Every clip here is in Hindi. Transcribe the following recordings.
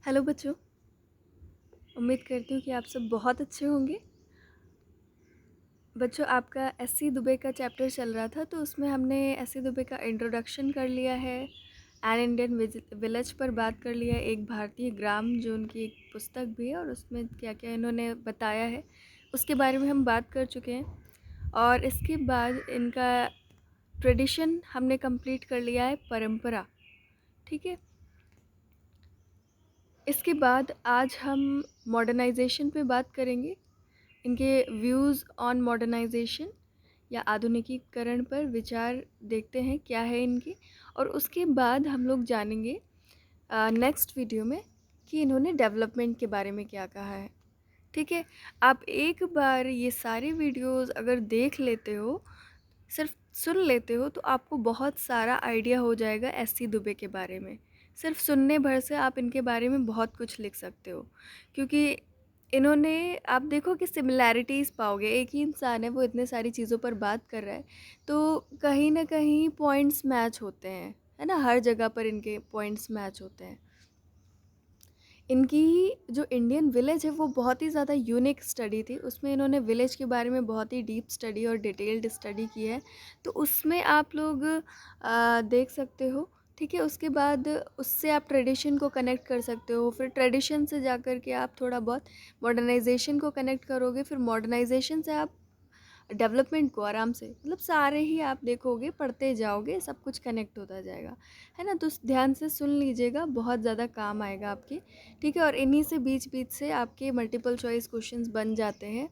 हेलो बच्चों। उम्मीद करती हूँ कि आप सब बहुत अच्छे होंगे। बच्चों, आपका एससी दुबे का चैप्टर चल रहा था, तो उसमें हमने एससी दुबे का इंट्रोडक्शन कर लिया है, एन इंडियन विलेज पर बात कर लिया है, एक भारतीय ग्राम जो उनकी एक पुस्तक भी है और उसमें क्या क्या इन्होंने बताया है उसके बारे में हम बात कर चुके हैं। और इसके बाद इनका ट्रेडिशन हमने कंप्लीट कर लिया है, परंपरा। ठीक है। इसके बाद आज हम मॉडर्नाइजेशन पे बात करेंगे, इनके व्यूज़ ऑन मॉडर्नाइजेशन या आधुनिकीकरण पर विचार देखते हैं क्या है इनकी। और उसके बाद हम लोग जानेंगे नेक्स्ट वीडियो में कि इन्होंने डेवलपमेंट के बारे में क्या कहा है। ठीक है। आप एक बार ये सारे वीडियोस अगर देख लेते हो, सिर्फ सुन लेते हो, तो आपको बहुत सारा आइडिया हो जाएगा एससी दुबे के बारे में। सिर्फ सुनने भर से आप इनके बारे में बहुत कुछ लिख सकते हो, क्योंकि इन्होंने, आप देखो कि सिमिलैरिटीज़ पाओगे। एक ही इंसान है, वो इतने सारी चीज़ों पर बात कर रहा है, तो कहीं ना कहीं पॉइंट्स मैच होते हैं, है ना। हर जगह पर इनके पॉइंट्स मैच होते हैं। इनकी जो इंडियन विलेज है वो बहुत ही ज़्यादा यूनिक स्टडी थी। उसमें इन्होंने विलेज के बारे में बहुत ही डीप स्टडी और डिटेल्ड स्टडी की है, तो उसमें आप लोग देख सकते हो। ठीक है। उसके बाद उससे आप ट्रेडिशन को कनेक्ट कर सकते हो, फिर ट्रेडिशन से जा कर के आप थोड़ा बहुत मॉडर्नाइजेशन को कनेक्ट करोगे, फिर मॉडर्नाइजेशन से आप डेवलपमेंट को आराम से, मतलब सारे ही आप देखोगे, पढ़ते जाओगे, सब कुछ कनेक्ट होता जाएगा, है ना। तो ध्यान से सुन लीजिएगा, बहुत ज़्यादा काम आएगा आपके। ठीक है। और इन्हीं से बीच बीच से आपके मल्टीपल चॉइस क्वेश्चंस बन जाते हैं।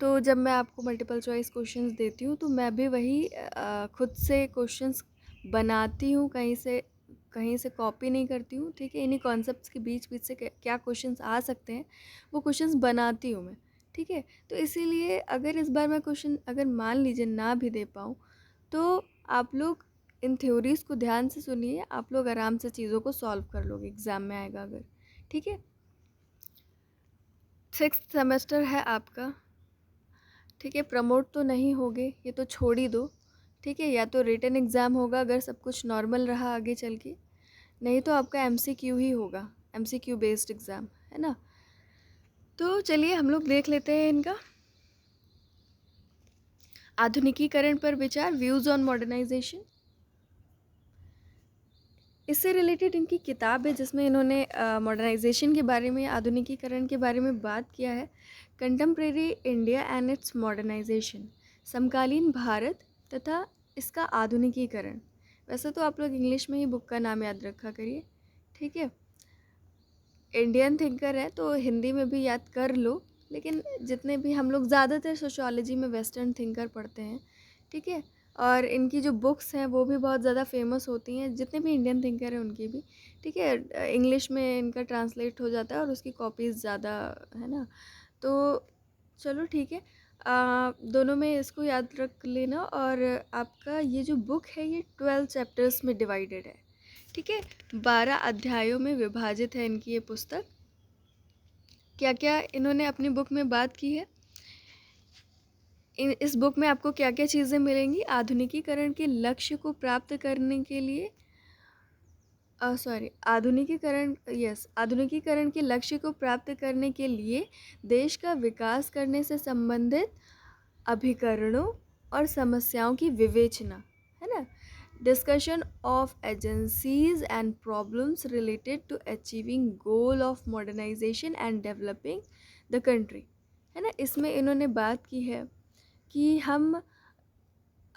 तो जब मैं आपको मल्टीपल चॉइस क्वेश्चंस देती हूँ, तो मैं भी वही खुद से क्वेश्चंस बनाती हूँ, कहीं से कॉपी नहीं करती हूँ। ठीक है। इन्हीं कॉन्सेप्ट्स के बीच बीच से क्या क्वेश्चंस आ सकते हैं, वो क्वेश्चंस बनाती हूँ मैं। ठीक है। तो इसीलिए अगर इस बार मैं क्वेश्चन अगर मान लीजिए ना भी दे पाऊँ, तो आप लोग इन थ्योरीज़ को ध्यान से सुनिए, आप लोग आराम से चीज़ों को सॉल्व कर लोगे, एग्ज़ाम में आएगा अगर। ठीक है। 6th सेमेस्टर है आपका। ठीक है। प्रमोट तो नहीं होगे, ये तो छोड़ ही दो। ठीक है। या तो रिटन एग्ज़ाम होगा अगर सब कुछ नॉर्मल रहा आगे चल के, नहीं तो आपका एमसीक्यू ही होगा, एमसीक्यू बेस्ड एग्ज़ाम, है ना। तो चलिए हम लोग देख लेते हैं इनका आधुनिकीकरण पर विचार, व्यूज़ ऑन मॉडर्नाइजेशन। इससे रिलेटेड इनकी किताब है जिसमें इन्होंने मॉडर्नाइजेशन के बारे में, आधुनिकीकरण के बारे में बात किया है। Contemporary India and its modernisation, समकालीन भारत तथा इसका आधुनिकीकरण। वैसे तो आप लोग इंग्लिश में ही बुक का नाम याद रखा करिए। ठीक है। इंडियन थिंकर है तो हिंदी में भी याद कर लो, लेकिन जितने भी हम लोग ज़्यादातर सोशियोलॉजी में वेस्टर्न थिंकर पढ़ते हैं। ठीक है। और इनकी जो बुक्स हैं वो भी बहुत ज़्यादा फेमस होती हैं, जितने भी इंडियन थिंकर हैं उनकी भी। ठीक है। इंग्लिश में इनका ट्रांसलेट हो जाता है और उसकी कॉपीज़ ज़्यादा, है ना। तो चलो ठीक है। दोनों में इसको याद रख लेना। और आपका ये जो बुक है ये 12 चैप्टर्स में डिवाइडेड है। ठीक है। 12 अध्यायों में विभाजित है इनकी ये पुस्तक। क्या क्या इन्होंने अपनी बुक में बात की है, इस बुक में आपको क्या क्या चीज़ें मिलेंगी। आधुनिकीकरण के लक्ष्य को प्राप्त करने के लिए, आधुनिकीकरण के लक्ष्य को प्राप्त करने के लिए देश का विकास करने से संबंधित अभिकरणों और समस्याओं की विवेचना, है ना। Discussion of agencies and problems related to achieving goal of modernisation and developing the country, है ना। इसमें इन्होंने बात की है कि हम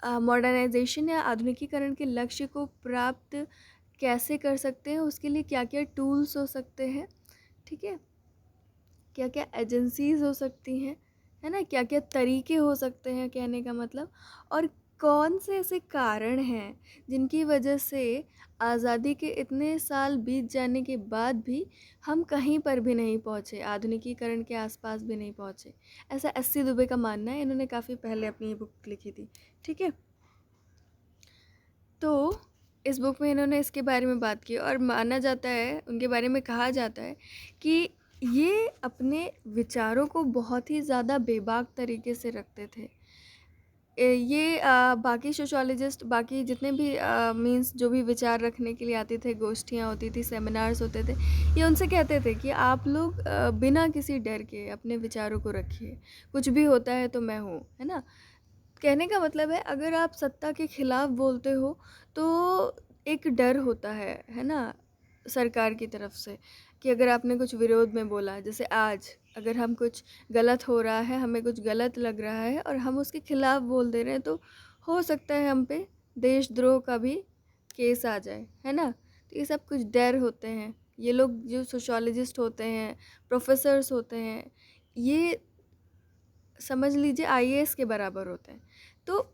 मॉडर्नाइजेशन या आधुनिकीकरण के लक्ष्य को प्राप्त कैसे कर सकते हैं, उसके लिए क्या क्या टूल्स हो सकते हैं। ठीक है। क्या क्या एजेंसीज हो सकती हैं, है ना। क्या क्या तरीके हो सकते हैं कहने का मतलब। और कौन से ऐसे कारण हैं जिनकी वजह से आज़ादी के इतने साल बीत जाने के बाद भी हम कहीं पर भी नहीं पहुँचे, आधुनिकीकरण के आसपास भी नहीं पहुँचे। ऐसा एससी दुबे का मानना है, इन्होंने काफ़ी पहले अपनी ये बुक लिखी थी। ठीक है। तो इस बुक में इन्होंने इसके बारे में बात की और माना जाता है, उनके बारे में कहा जाता है कि ये अपने विचारों को बहुत ही ज़्यादा बेबाक तरीके से रखते थे। ये बाकी सोशियोलॉजिस्ट, बाकी जितने भी मीन्स जो भी विचार रखने के लिए आते थे, गोष्ठियाँ होती थी, सेमिनार्स होते थे, ये उनसे कहते थे कि आप लोग बिना किसी डर के अपने विचारों को रखिए, कुछ भी होता है तो मैं हूँ, है ना? कहने का मतलब है अगर आप सत्ता के खिलाफ बोलते हो तो एक डर होता है ना? सरकार की तरफ से कि अगर आपने कुछ विरोध में बोला, जैसे आज अगर हम कुछ गलत हो रहा है, हमें कुछ गलत लग रहा है और हम उसके खिलाफ बोल दे रहे हैं, तो हो सकता है हम पे देशद्रोह का भी केस आ जाए, है ना? तो ये सब कुछ डर होते हैं। ये लोग जो सोशियोलॉजिस्ट होते हैं, प्रोफेसर्स होते हैं, ये समझ लीजिए आईएएस के बराबर होते हैं। तो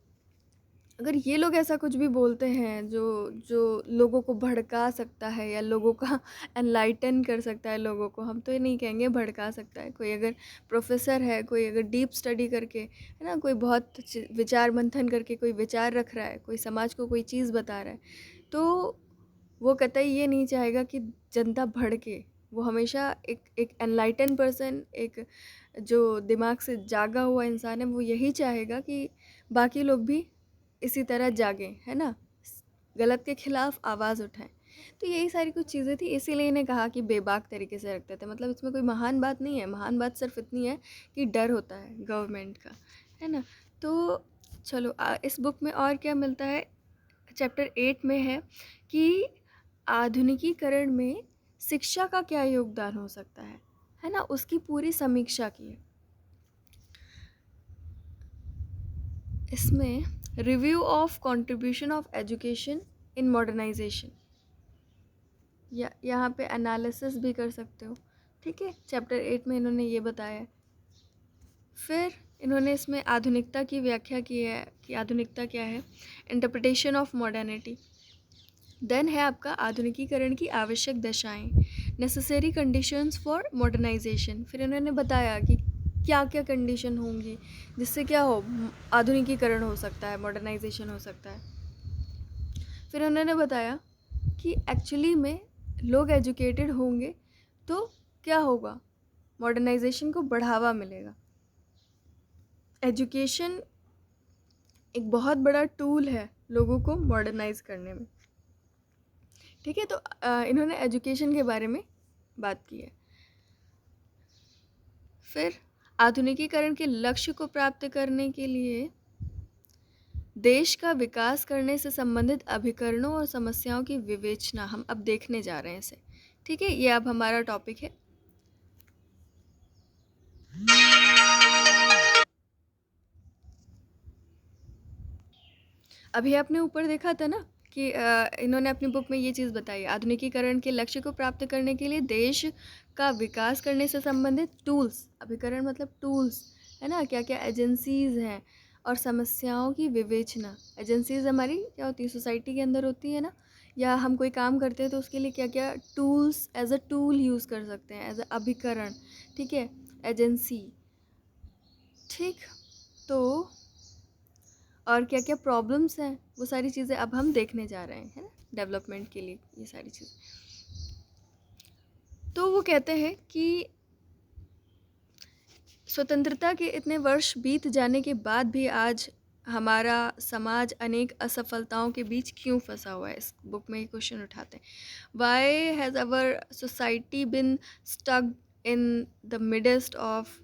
अगर ये लोग ऐसा कुछ भी बोलते हैं जो जो लोगों को भड़का सकता है या लोगों का एनलाइटन कर सकता है लोगों को, हम तो ये नहीं कहेंगे भड़का सकता है, कोई अगर प्रोफेसर है, कोई अगर डीप स्टडी करके, है ना, कोई बहुत विचार मंथन करके कोई विचार रख रहा है, कोई समाज को कोई चीज़ बता रहा है, तो वो कतई ये नहीं चाहेगा कि जनता भड़के। वो हमेशा एक एनलाइटन पर्सन, एक जो दिमाग से जागा हुआ इंसान है, वो यही चाहेगा कि बाकी लोग भी इसी तरह जागें, है ना? गलत के खिलाफ आवाज़ उठाएं। तो यही सारी कुछ चीज़ें थी, इसीलिए इन्हें कहा कि बेबाक तरीके से रखते थे। मतलब इसमें कोई महान बात नहीं है, महान बात सिर्फ इतनी है कि डर होता है गवर्नमेंट का, है ना? तो चलो इस बुक में और क्या मिलता है, चैप्टर 8 में है कि आधुनिकीकरण में शिक्षा का क्या योगदान हो सकता है ना? उसकी पूरी समीक्षा की है। इसमें review of contribution of education in modernisation, या यहाँ पे एनालिसिस भी कर सकते हो, ठीक है? चैप्टर 8 में इन्होंने ये बताया है। फिर इन्होंने इसमें आधुनिकता की व्याख्या की है कि आधुनिकता क्या है, इंटरप्रिटेशन ऑफ मॉडर्निटी। देन है आपका आधुनिकीकरण की आवश्यक दशाएं, नेसेसरी कंडीशंस फॉर मॉडर्नाइजेशन। फिर इन्होंने बताया कि क्या क्या कंडीशन होंगी जिससे क्या हो, आधुनिकीकरण हो सकता है, मॉडर्नाइजेशन हो सकता है। फिर उन्होंने बताया कि एक्चुअली में लोग एजुकेटेड होंगे तो क्या होगा, मॉडर्नाइजेशन को बढ़ावा मिलेगा। एजुकेशन एक बहुत बड़ा टूल है लोगों को मॉडर्नाइज करने में, ठीक है? तो इन्होंने एजुकेशन के बारे में बात की है। फिर आधुनिकीकरण के लक्ष्य को प्राप्त करने के लिए देश का विकास करने से संबंधित अभिकरणों और समस्याओं की विवेचना हम अब देखने जा रहे हैं इसे, ठीक है? ये अब हमारा टॉपिक है। अभी आपने ऊपर देखा था ना कि इन्होंने अपनी बुक में ये चीज़ बताई, आधुनिकीकरण के लक्ष्य को प्राप्त करने के लिए देश का विकास करने से संबंधित टूल्स, अभिकरण मतलब टूल्स, है ना, क्या क्या एजेंसीज़ हैं, और समस्याओं की विवेचना। एजेंसीज़ हमारी क्या होती है, सोसाइटी के अंदर होती है ना, या हम कोई काम करते हैं तो उसके लिए क्या क्या tools as a tool use कर सकते हैं, एज अ अभिकरण, ठीक है, एजेंसी, ठीक। तो और क्या क्या प्रॉब्लम्स हैं, वो सारी चीज़ें अब हम देखने जा रहे हैं, है ना, डेवलपमेंट के लिए ये सारी चीज़ें। तो वो कहते हैं कि स्वतंत्रता के इतने वर्ष बीत जाने के बाद भी आज हमारा समाज अनेक असफलताओं के बीच क्यों फंसा हुआ है। इस बुक में ये क्वेश्चन उठाते हैं, why has our society been stuck in the midst of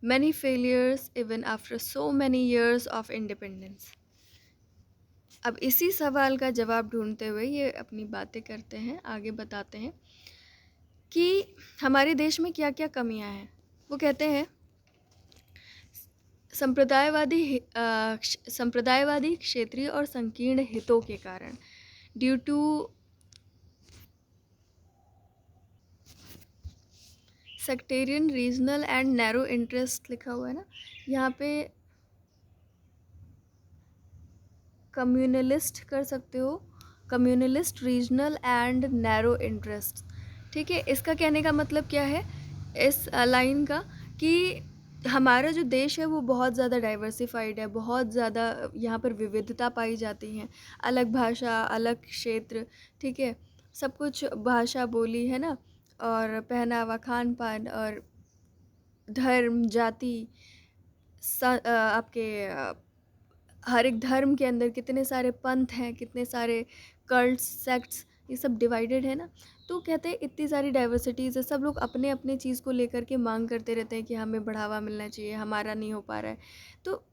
many failures even after so many years of independence। अब इसी सवाल का जवाब ढूंढते हुए ये अपनी बातें करते हैं, आगे बताते हैं कि हमारे देश में क्या क्या कमियां हैं। वो कहते हैं संप्रदायवादी क्षेत्रीय और संकीर्ण हितों के कारण, due to sectarian regional and narrow interest, लिखा हुआ है ना यहाँ पे, कम्युनलिस्ट कर सकते हो, communalist regional and narrow interest, ठीक है? इसका कहने का मतलब क्या है इस लाइन का, कि हमारा जो देश है वो बहुत ज़्यादा डाइवर्सिफाइड है, बहुत ज़्यादा यहाँ पर विविधता पाई जाती हैं, अलग भाषा, अलग क्षेत्र, ठीक है, सब कुछ, भाषा, बोली, है ना, और पहनावा, खान पान, और धर्म, जाति, आपके हर एक धर्म के अंदर कितने सारे पंथ हैं, कितने सारे कल्ट्स, सेक्ट्स, ये सब डिवाइडेड है ना। तो कहते हैं इतनी सारी डाइवर्सिटीज़ है, सब लोग अपने अपने चीज़ को लेकर के मांग करते रहते हैं कि हमें बढ़ावा मिलना चाहिए, हमारा नहीं हो पा रहा है। तो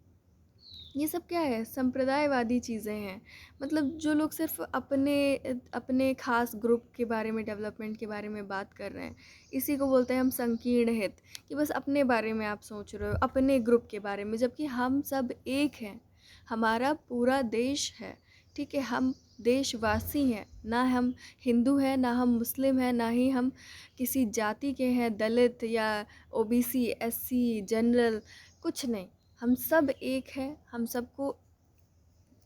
ये सब क्या है, संप्रदायवादी चीज़ें हैं। मतलब जो लोग सिर्फ अपने अपने खास ग्रुप के बारे में, डेवलपमेंट के बारे में बात कर रहे हैं, इसी को बोलते हैं हम संकीर्ण हित, कि बस अपने बारे में आप सोच रहे हो, अपने ग्रुप के बारे में, जबकि हम सब एक हैं, हमारा पूरा देश है, ठीक है। हम देशवासी हैं, ना हम हिंदू हैं, ना हम मुस्लिम हैं, ना ही हम किसी जाति के हैं, दलित या ओबीसी, एससी, जनरल, कुछ नहीं। हम सब एक हैं, हम सबको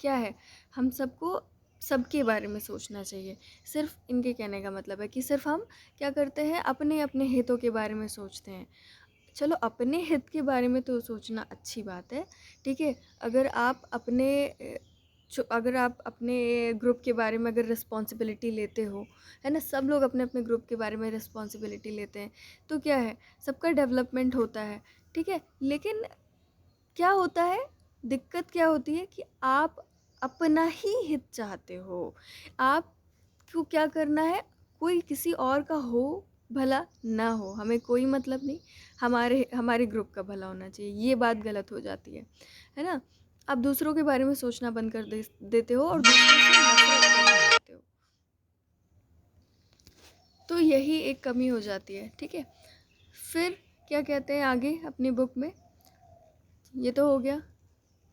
क्या है, हम सबको सबके बारे में सोचना चाहिए। सिर्फ इनके कहने का मतलब है कि सिर्फ हम क्या करते हैं, अपने अपने हितों के बारे में सोचते हैं। चलो, अपने हित के बारे में तो सोचना अच्छी बात है, ठीक है। अगर आप अपने ग्रुप के बारे में अगर रिस्पॉन्सिबिलिटी लेते हो, है ना, सब लोग अपने अपने ग्रुप के बारे में रिस्पॉन्सिबिलिटी लेते हैं, तो क्या है, सबका डेवलपमेंट होता है, ठीक है। लेकिन क्या होता है, दिक्कत क्या होती है कि आप अपना ही हित चाहते हो। आपको क्या करना है, कोई किसी और का हो भला ना हो, हमें कोई मतलब नहीं, हमारे हमारे ग्रुप का भला होना चाहिए। ये बात गलत हो जाती है ना। आप दूसरों के बारे में सोचना बंद कर देते हो और दूसरों से नफरत करने लगते हो। तो यही एक कमी हो जाती है, ठीक है। फिर क्या कहते हैं आगे अपनी बुक में, ये तो हो गया,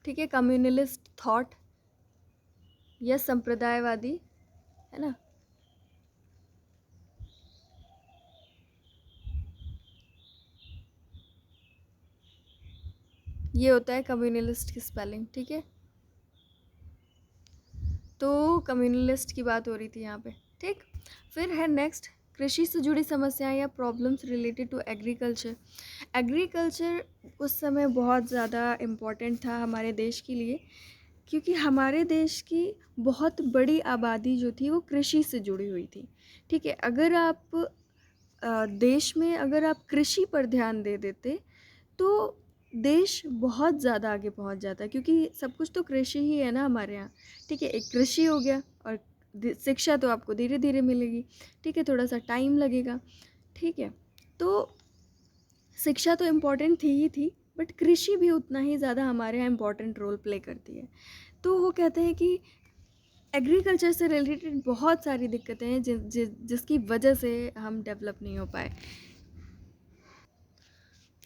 ठीक है, कम्युनलिस्ट थॉट या संप्रदायवादी, है ना। ये होता है कम्युनलिस्ट की स्पेलिंग, ठीक है। तो कम्युनलिस्ट की बात हो रही थी यहाँ पे, ठीक। फिर है नेक्स्ट, कृषि से जुड़ी समस्याएं या problems related to agriculture. Agriculture उस समय बहुत ज़्यादा इम्पोर्टेंट था हमारे देश के लिए, क्योंकि हमारे देश की बहुत बड़ी आबादी जो थी वो कृषि से जुड़ी हुई थी, ठीक है। अगर आप देश में अगर आप कृषि पर ध्यान दे देते तो देश बहुत ज़्यादा आगे पहुंच जाता, क्योंकि सब कुछ तो कृषि ही है ना हमारे यहाँ, ठीक है। एक कृषि हो गया, और शिक्षा तो आपको धीरे धीरे मिलेगी, ठीक है, थोड़ा सा टाइम लगेगा, ठीक है। तो शिक्षा तो इम्पॉर्टेंट थी ही थी, बट कृषि भी उतना ही ज़्यादा हमारे यहाँ इम्पॉर्टेंट रोल प्ले करती है। तो वो कहते हैं कि एग्रीकल्चर से रिलेटेड बहुत सारी दिक्कतें हैं जिसकी वजह से हम डेवलप नहीं हो पाए।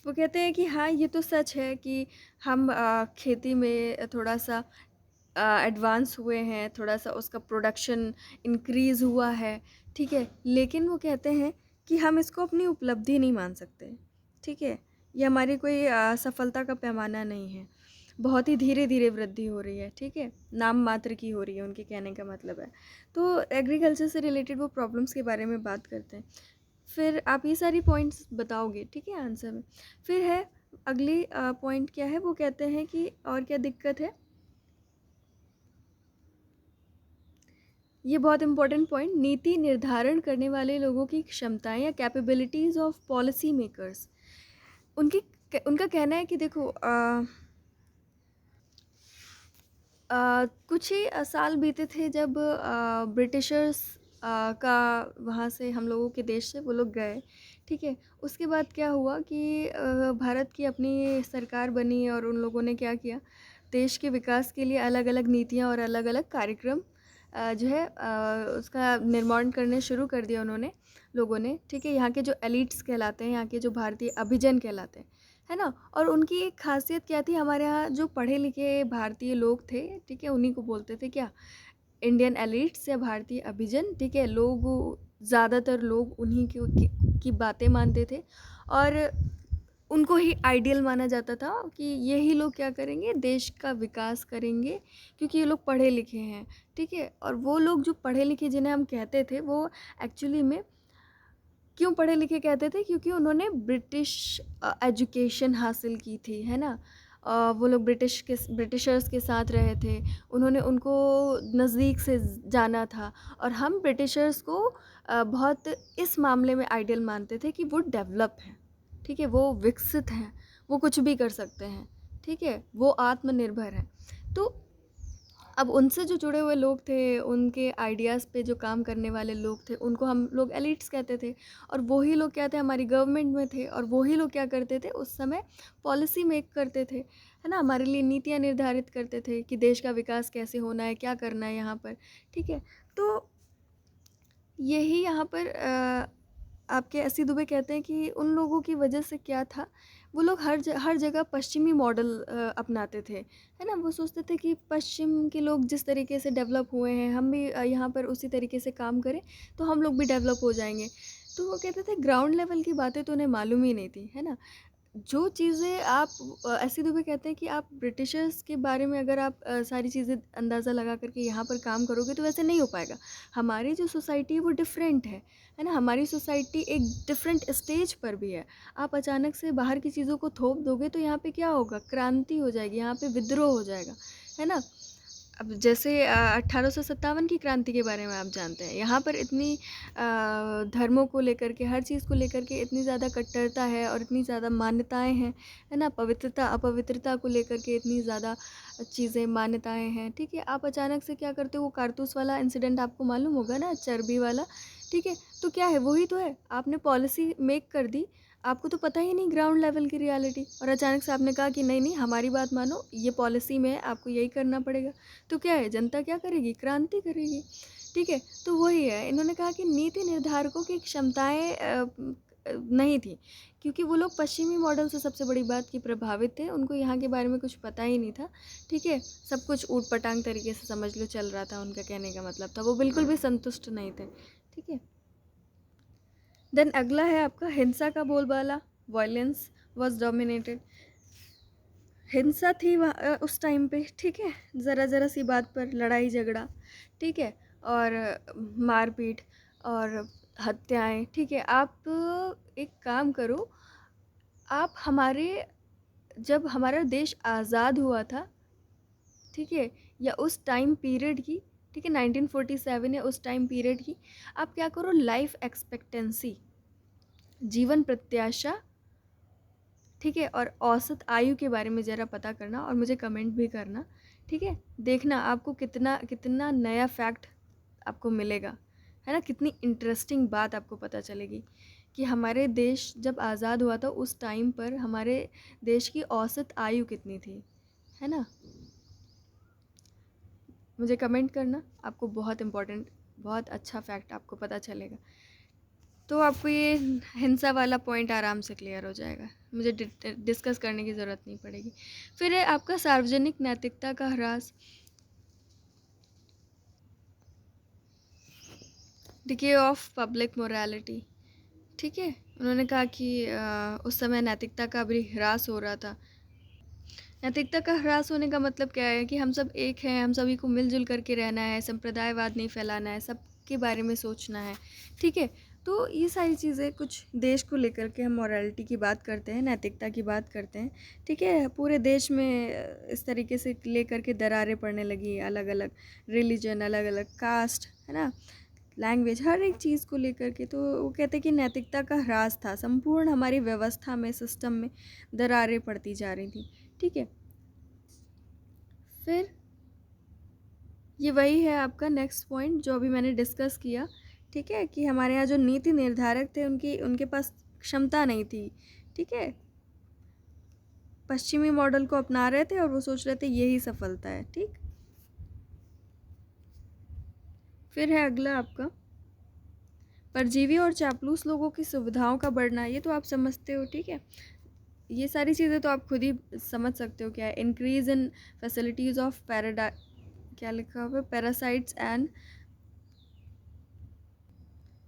वो कहते हैं कि हाँ, ये तो सच है कि हम खेती में थोड़ा सा एडवांस हुए हैं, थोड़ा सा उसका प्रोडक्शन इंक्रीज़ हुआ है, ठीक है। लेकिन वो कहते हैं कि हम इसको अपनी उपलब्धि नहीं मान सकते, ठीक है। ये हमारी कोई सफलता का पैमाना नहीं है, बहुत ही धीरे धीरे वृद्धि हो रही है, ठीक है, नाम मात्र की हो रही है, उनके कहने का मतलब है। तो एग्रीकल्चर से रिलेटेड वो प्रॉब्लम्स के बारे में बात करते हैं। फिर आप ये सारी पॉइंट्स बताओगे, ठीक है, आंसर में। फिर है अगली पॉइंट क्या है, वो कहते हैं कि और क्या दिक्कत है, ये बहुत इंपॉर्टेंट पॉइंट, नीति निर्धारण करने वाले लोगों की क्षमताएं या कैपेबिलिटीज़ ऑफ पॉलिसी मेकर्स। उनका कहना है कि देखो कुछ ही साल बीते थे जब ब्रिटिशर्स का वहाँ से, हम लोगों के देश से वो लोग गए, ठीक है। उसके बाद क्या हुआ कि भारत की अपनी सरकार बनी और उन लोगों ने क्या किया, देश के विकास के लिए अलग अलग नीतियाँ और अलग अलग कार्यक्रम जो है उसका निर्माण करने शुरू कर दिया उन्होंने, लोगों ने, ठीक है। यहाँ के जो एलिट्स कहलाते हैं, यहाँ के जो भारतीय अभिजन कहलाते हैं, है ना। और उनकी एक खासियत क्या थी, हमारे यहाँ जो पढ़े लिखे भारतीय लोग थे, ठीक है, उन्हीं को बोलते थे क्या, इंडियन एलिट्स या भारतीय अभिजन, ठीक है। ज़्यादातर लोग उन्हीं की बातें मानते थे, और उनको ही आइडियल माना जाता था कि यही लोग क्या करेंगे, देश का विकास करेंगे, क्योंकि ये लोग पढ़े लिखे हैं, ठीक है। और वो लोग जो पढ़े लिखे जिन्हें हम कहते थे, वो एक्चुअली में क्यों पढ़े लिखे कहते थे, क्योंकि उन्होंने ब्रिटिश एजुकेशन हासिल की थी, है ना। वो लोग ब्रिटिशर्स के साथ रहे थे, उन्होंने उनको नज़दीक से जाना था, और हम ब्रिटिशर्स को बहुत इस मामले में आइडियल मानते थे कि वो डेवलप हैं, ठीक है, वो विकसित हैं, वो कुछ भी कर सकते हैं, ठीक है, वो आत्मनिर्भर हैं। तो अब उनसे जो जुड़े हुए लोग थे, उनके आइडियाज़ पे जो काम करने वाले लोग थे, उनको हम लोग एलिट्स कहते थे। और वही लोग क्या थे, हमारी गवर्नमेंट में थे, और वही लोग क्या करते थे उस समय, पॉलिसी मेक करते थे, है ना? हमारे लिए नीतियाँ निर्धारित करते थे कि देश का विकास कैसे होना है, क्या करना है यहाँ पर, ठीक है? तो यही यहाँ पर आपके अस्सी दुबे कहते हैं कि उन लोगों की वजह से क्या था, वो लोग हर जगह पश्चिमी मॉडल अपनाते थे, है ना? वो सोचते थे कि पश्चिम के लोग जिस तरीके से डेवलप हुए हैं, हम भी यहाँ पर उसी तरीके से काम करें तो हम लोग भी डेवलप हो जाएंगे। तो वो कहते थे ग्राउंड लेवल की बातें तो उन्हें मालूम ही नहीं थी, है ना? जो चीज़ें आप ऐसे दुबे कहते हैं कि आप ब्रिटिशर्स के बारे में अगर आप सारी चीज़ें अंदाज़ा लगा करके यहाँ पर काम करोगे तो वैसे नहीं हो पाएगा। हमारी जो सोसाइटी है वो डिफरेंट है ना? हमारी सोसाइटी एक डिफरेंट स्टेज पर भी है। आप अचानक से बाहर की चीज़ों को थोप दोगे तो यहाँ पे क्या होगा? क्रांति हो जाएगी, यहाँ पे विद्रोह हो जाएगा, है ना? अब जैसे 1857 की क्रांति के बारे में आप जानते हैं, यहाँ पर इतनी धर्मों को लेकर के, हर चीज़ को लेकर के इतनी ज़्यादा कट्टरता है और इतनी ज़्यादा मान्यताएं हैं, है ना? पवित्रता अपवित्रता को लेकर के इतनी ज़्यादा चीज़ें मान्यताएं हैं, ठीक है? आप अचानक से क्या करते हो, वो कारतूस वाला इंसिडेंट आपको मालूम होगा ना, चर्बी वाला, ठीक है? तो क्या है, वही तो है, आपने पॉलिसी मेक कर दी, आपको तो पता ही नहीं ग्राउंड लेवल की रियलिटी, और अचानक से आपने कहा कि नहीं नहीं हमारी बात मानो, ये पॉलिसी में है, आपको यही करना पड़ेगा। तो क्या है, जनता क्या करेगी? क्रांति करेगी, ठीक है? तो वही है, इन्होंने कहा कि नीति निर्धारकों की क्षमताएं नहीं थी, क्योंकि वो लोग पश्चिमी मॉडल से सबसे बड़ी बात की प्रभावित थे, उनको यहाँ के बारे में कुछ पता ही नहीं था, ठीक है? सब कुछ ऊट पटांग तरीके से समझ लो चल रहा था, उनका कहने का मतलब था, वो बिल्कुल भी संतुष्ट नहीं थे, ठीक है? देन अगला है आपका हिंसा का बोलबाला, वायलेंस वॉज डोमिनेटेड। हिंसा थी उस टाइम पे, ठीक है? ज़रा ज़रा सी बात पर लड़ाई झगड़ा, ठीक है? और मारपीट और हत्याएं, ठीक है? आप एक काम करो, आप हमारे जब हमारा देश आज़ाद हुआ था, ठीक है, या उस टाइम पीरियड की, ठीक है, 1947 या उस टाइम पीरियड की, आप क्या करो, लाइफ एक्सपेक्टेंसी, जीवन प्रत्याशा, ठीक है, और औसत आयु के बारे में ज़रा पता करना और मुझे कमेंट भी करना, ठीक है? देखना आपको कितना कितना नया फैक्ट आपको मिलेगा, है ना? कितनी इंटरेस्टिंग बात आपको पता चलेगी कि हमारे देश जब आज़ाद हुआ था उस टाइम पर हमारे देश की औसत आयु कितनी थी, है ना? मुझे कमेंट करना, आपको बहुत इम्पोर्टेंट, बहुत अच्छा फैक्ट आपको पता चलेगा। तो आपको ये हिंसा वाला पॉइंट आराम से क्लियर हो जाएगा, मुझे डिस्कस करने की ज़रूरत नहीं पड़ेगी। फिर है आपका सार्वजनिक नैतिकता का ह्रास, डिके ऑफ पब्लिक मोरालिटी, ठीक है? उन्होंने कहा कि उस समय नैतिकता का भी ह्रास हो रहा था। नैतिकता का ह्रास होने का मतलब क्या है कि हम सब एक हैं, हम सभी को मिलजुल करके रहना है, संप्रदायवाद नहीं फैलाना है, सबके बारे में सोचना है, ठीक है? तो ये सारी चीज़ें, कुछ देश को लेकर के हम मॉरलिटी की बात करते हैं, नैतिकता की बात करते हैं, ठीक है? पूरे देश में इस तरीके से लेकर के दरारें पड़ने लगी, अलग अलग रिलीजन, अलग अलग कास्ट, है ना, लैंग्वेज, हर एक चीज़ को लेकर के। तो वो कहते हैं कि नैतिकता का ह्रास था, संपूर्ण हमारी व्यवस्था में, सिस्टम में दरारें पड़ती जा रही थी, ठीक है? फिर ये वही है आपका नेक्स्ट पॉइंट जो अभी मैंने डिस्कस किया, ठीक है, कि हमारे यहाँ जो नीति निर्धारक थे उनके पास क्षमता नहीं थी, ठीक है? पश्चिमी मॉडल को अपना रहे थे और वो सोच रहे थे यही सफलता है, ठीक? फिर है अगला आपका परजीवी और चापलूस लोगों की सुविधाओं का बढ़ना, ये तो आप समझते हो, ठीक है? ये सारी चीज़ें तो आप खुद ही समझ सकते हो क्या है। इंक्रीज इन फैसिलिटीज़ ऑफ पैराडा, क्या लिखा हुआ है, पैरासाइट्स एंड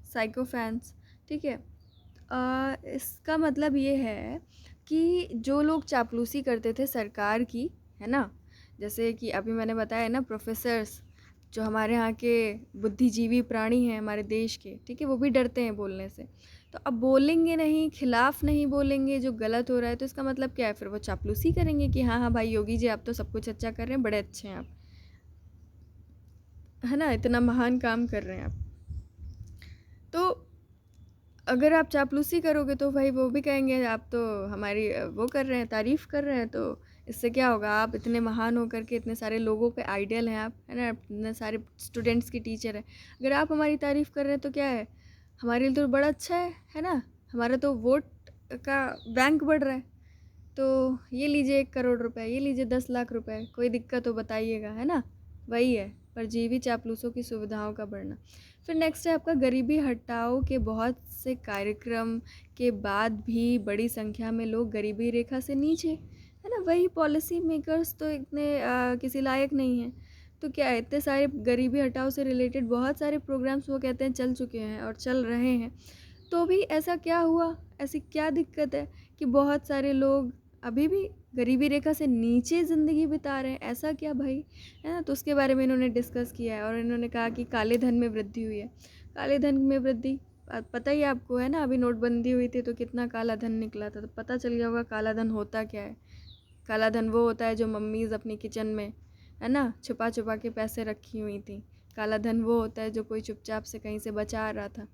साइकोफैंस, ठीक है? इसका मतलब ये है कि जो लोग चापलूसी करते थे सरकार की, है ना, जैसे कि अभी मैंने बताया ना, प्रोफेसर्स जो हमारे यहाँ के बुद्धिजीवी प्राणी हैं हमारे देश के, ठीक है, वो भी डरते हैं बोलने से। तो अब बोलेंगे नहीं, खिलाफ नहीं बोलेंगे जो गलत हो रहा है, तो इसका मतलब क्या है, फिर वो चापलूसी करेंगे कि हाँ हाँ भाई योगी जी आप तो सब कुछ अच्छा कर रहे हैं, बड़े अच्छे हैं आप, है ना, इतना महान काम कर रहे हैं आप। तो अगर आप चापलूसी करोगे तो भाई वो भी कहेंगे आप तो हमारी वो कर रहे हैं, तारीफ़ कर रहे हैं, तो इससे क्या होगा, आप इतने महान होकर के इतने सारे लोगों के आइडियल हैं आप, है ना, इतने सारे स्टूडेंट्स की टीचर है, अगर आप हमारी तारीफ़ कर रहे हैं तो क्या है, हमारे लिए तो बड़ा अच्छा है ना, हमारा तो वोट का बैंक बढ़ रहा है। तो ये लीजिए 1 करोड़ रुपए, ये लीजिए 10 लाख रुपए, कोई दिक्कत हो बताइएगा, है ना। वही है परजीवी चापलूसों की सुविधाओं का बढ़ना। फिर नेक्स्ट है आपका गरीबी हटाओ के बहुत से कार्यक्रम के बाद भी बड़ी संख्या में लोग गरीबी रेखा से नीचे, है ना। वही पॉलिसी मेकर्स तो इतने किसी लायक नहीं हैं। तो क्या है, इतने सारे गरीबी हटाओ से रिलेटेड बहुत सारे प्रोग्राम्स वो कहते हैं चल चुके हैं और चल रहे हैं, तो भी ऐसा क्या हुआ, ऐसी क्या दिक्कत है कि बहुत सारे लोग अभी भी गरीबी रेखा से नीचे ज़िंदगी बिता रहे हैं, ऐसा क्या भाई, है ना। तो उसके बारे में इन्होंने डिस्कस किया है और इन्होंने कहा कि काले धन में वृद्धि हुई है। काले धन में वृद्धि पता ही आपको है ना, अभी नोटबंदी हुई थी तो कितना काला धन निकला था, तो पता चल गया होगा काला धन होता क्या है। काला धन वो होता है जो मम्मीज़ अपनी किचन में, है ना, छुपा छुपा के पैसे रखी हुई थी। काला धन वो होता है जो कोई चुपचाप से कहीं से बचा रहा था,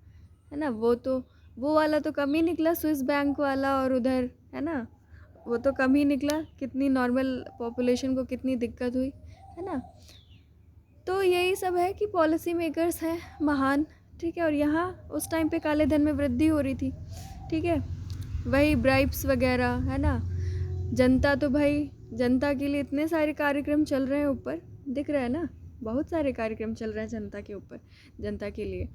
है ना। वो वाला तो कम ही निकला, स्विस बैंक वाला, और उधर है ना, वो तो कम ही निकला, कितनी नॉर्मल पॉपुलेशन को कितनी दिक्कत हुई, है ना। तो यही सब है कि पॉलिसी मेकर्स हैं महान, ठीक है, और यहाँ उस टाइम पे काले धन में वृद्धि हो रही थी, ठीक है। वही ब्राइब्स वगैरह, है ना। जनता तो भाई, जनता के लिए इतने सारे कार्यक्रम चल रहे हैं ऊपर, दिख रहा है ना, बहुत सारे कार्यक्रम चल रहे हैं जनता के ऊपर, जनता के लिए,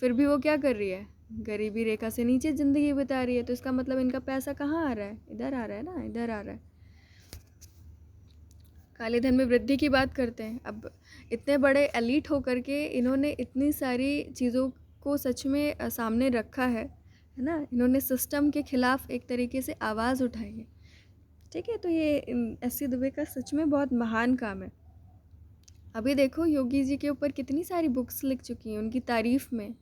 फिर भी वो क्या कर रही है, गरीबी रेखा से नीचे ज़िंदगी बिता रही है। तो इसका मतलब इनका पैसा कहाँ आ रहा है, इधर आ रहा है ना, इधर आ रहा है। काले धन में वृद्धि की बात करते हैं। अब इतने बड़े एलीट होकर के इन्होंने इतनी सारी चीज़ों को सच में सामने रखा है ना। इन्होंने सिस्टम के खिलाफ एक तरीके से आवाज़ उठाई है, ठीक है। तो ये एस.सी. दुबे का सच में बहुत महान काम है। अभी देखो योगी जी के ऊपर कितनी सारी बुक्स लिख चुकी हैं, उनकी तारीफ़ में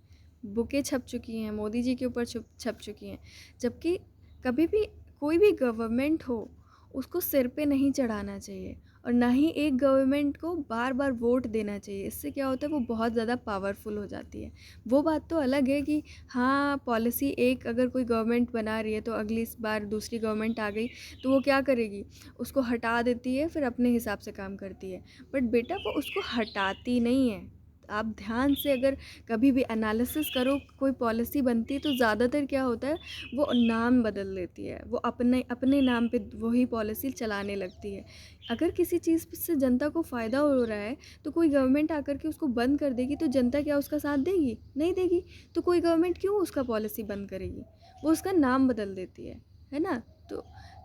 बुकें छप चुकी हैं, मोदी जी के ऊपर छप चुकी हैं। जबकि कभी भी कोई भी गवर्नमेंट हो उसको सिर पे नहीं चढ़ाना चाहिए, और ना ही एक गवर्नमेंट को बार बार वोट देना चाहिए। इससे क्या होता है, वो बहुत ज़्यादा पावरफुल हो जाती है। वो बात तो अलग है कि हाँ, पॉलिसी एक अगर कोई गवर्नमेंट बना रही है तो अगली बार दूसरी गवर्नमेंट आ गई तो वो क्या करेगी, उसको हटा देती है, फिर अपने हिसाब से काम करती है। बट बेटा वो उसको हटाती नहीं है। आप ध्यान से अगर कभी भी एनालिसिस करो, कोई पॉलिसी बनती है तो ज़्यादातर क्या होता है, वो नाम बदल लेती है, वो अपने अपने नाम पे वही पॉलिसी चलाने लगती है। अगर किसी चीज़ से जनता को फ़ायदा हो रहा है तो कोई गवर्नमेंट आकर के उसको बंद कर देगी तो जनता क्या उसका साथ देगी, नहीं देगी। तो कोई गवर्नमेंट क्यों उसका पॉलिसी बंद करेगी, वो उसका नाम बदल देती है ना।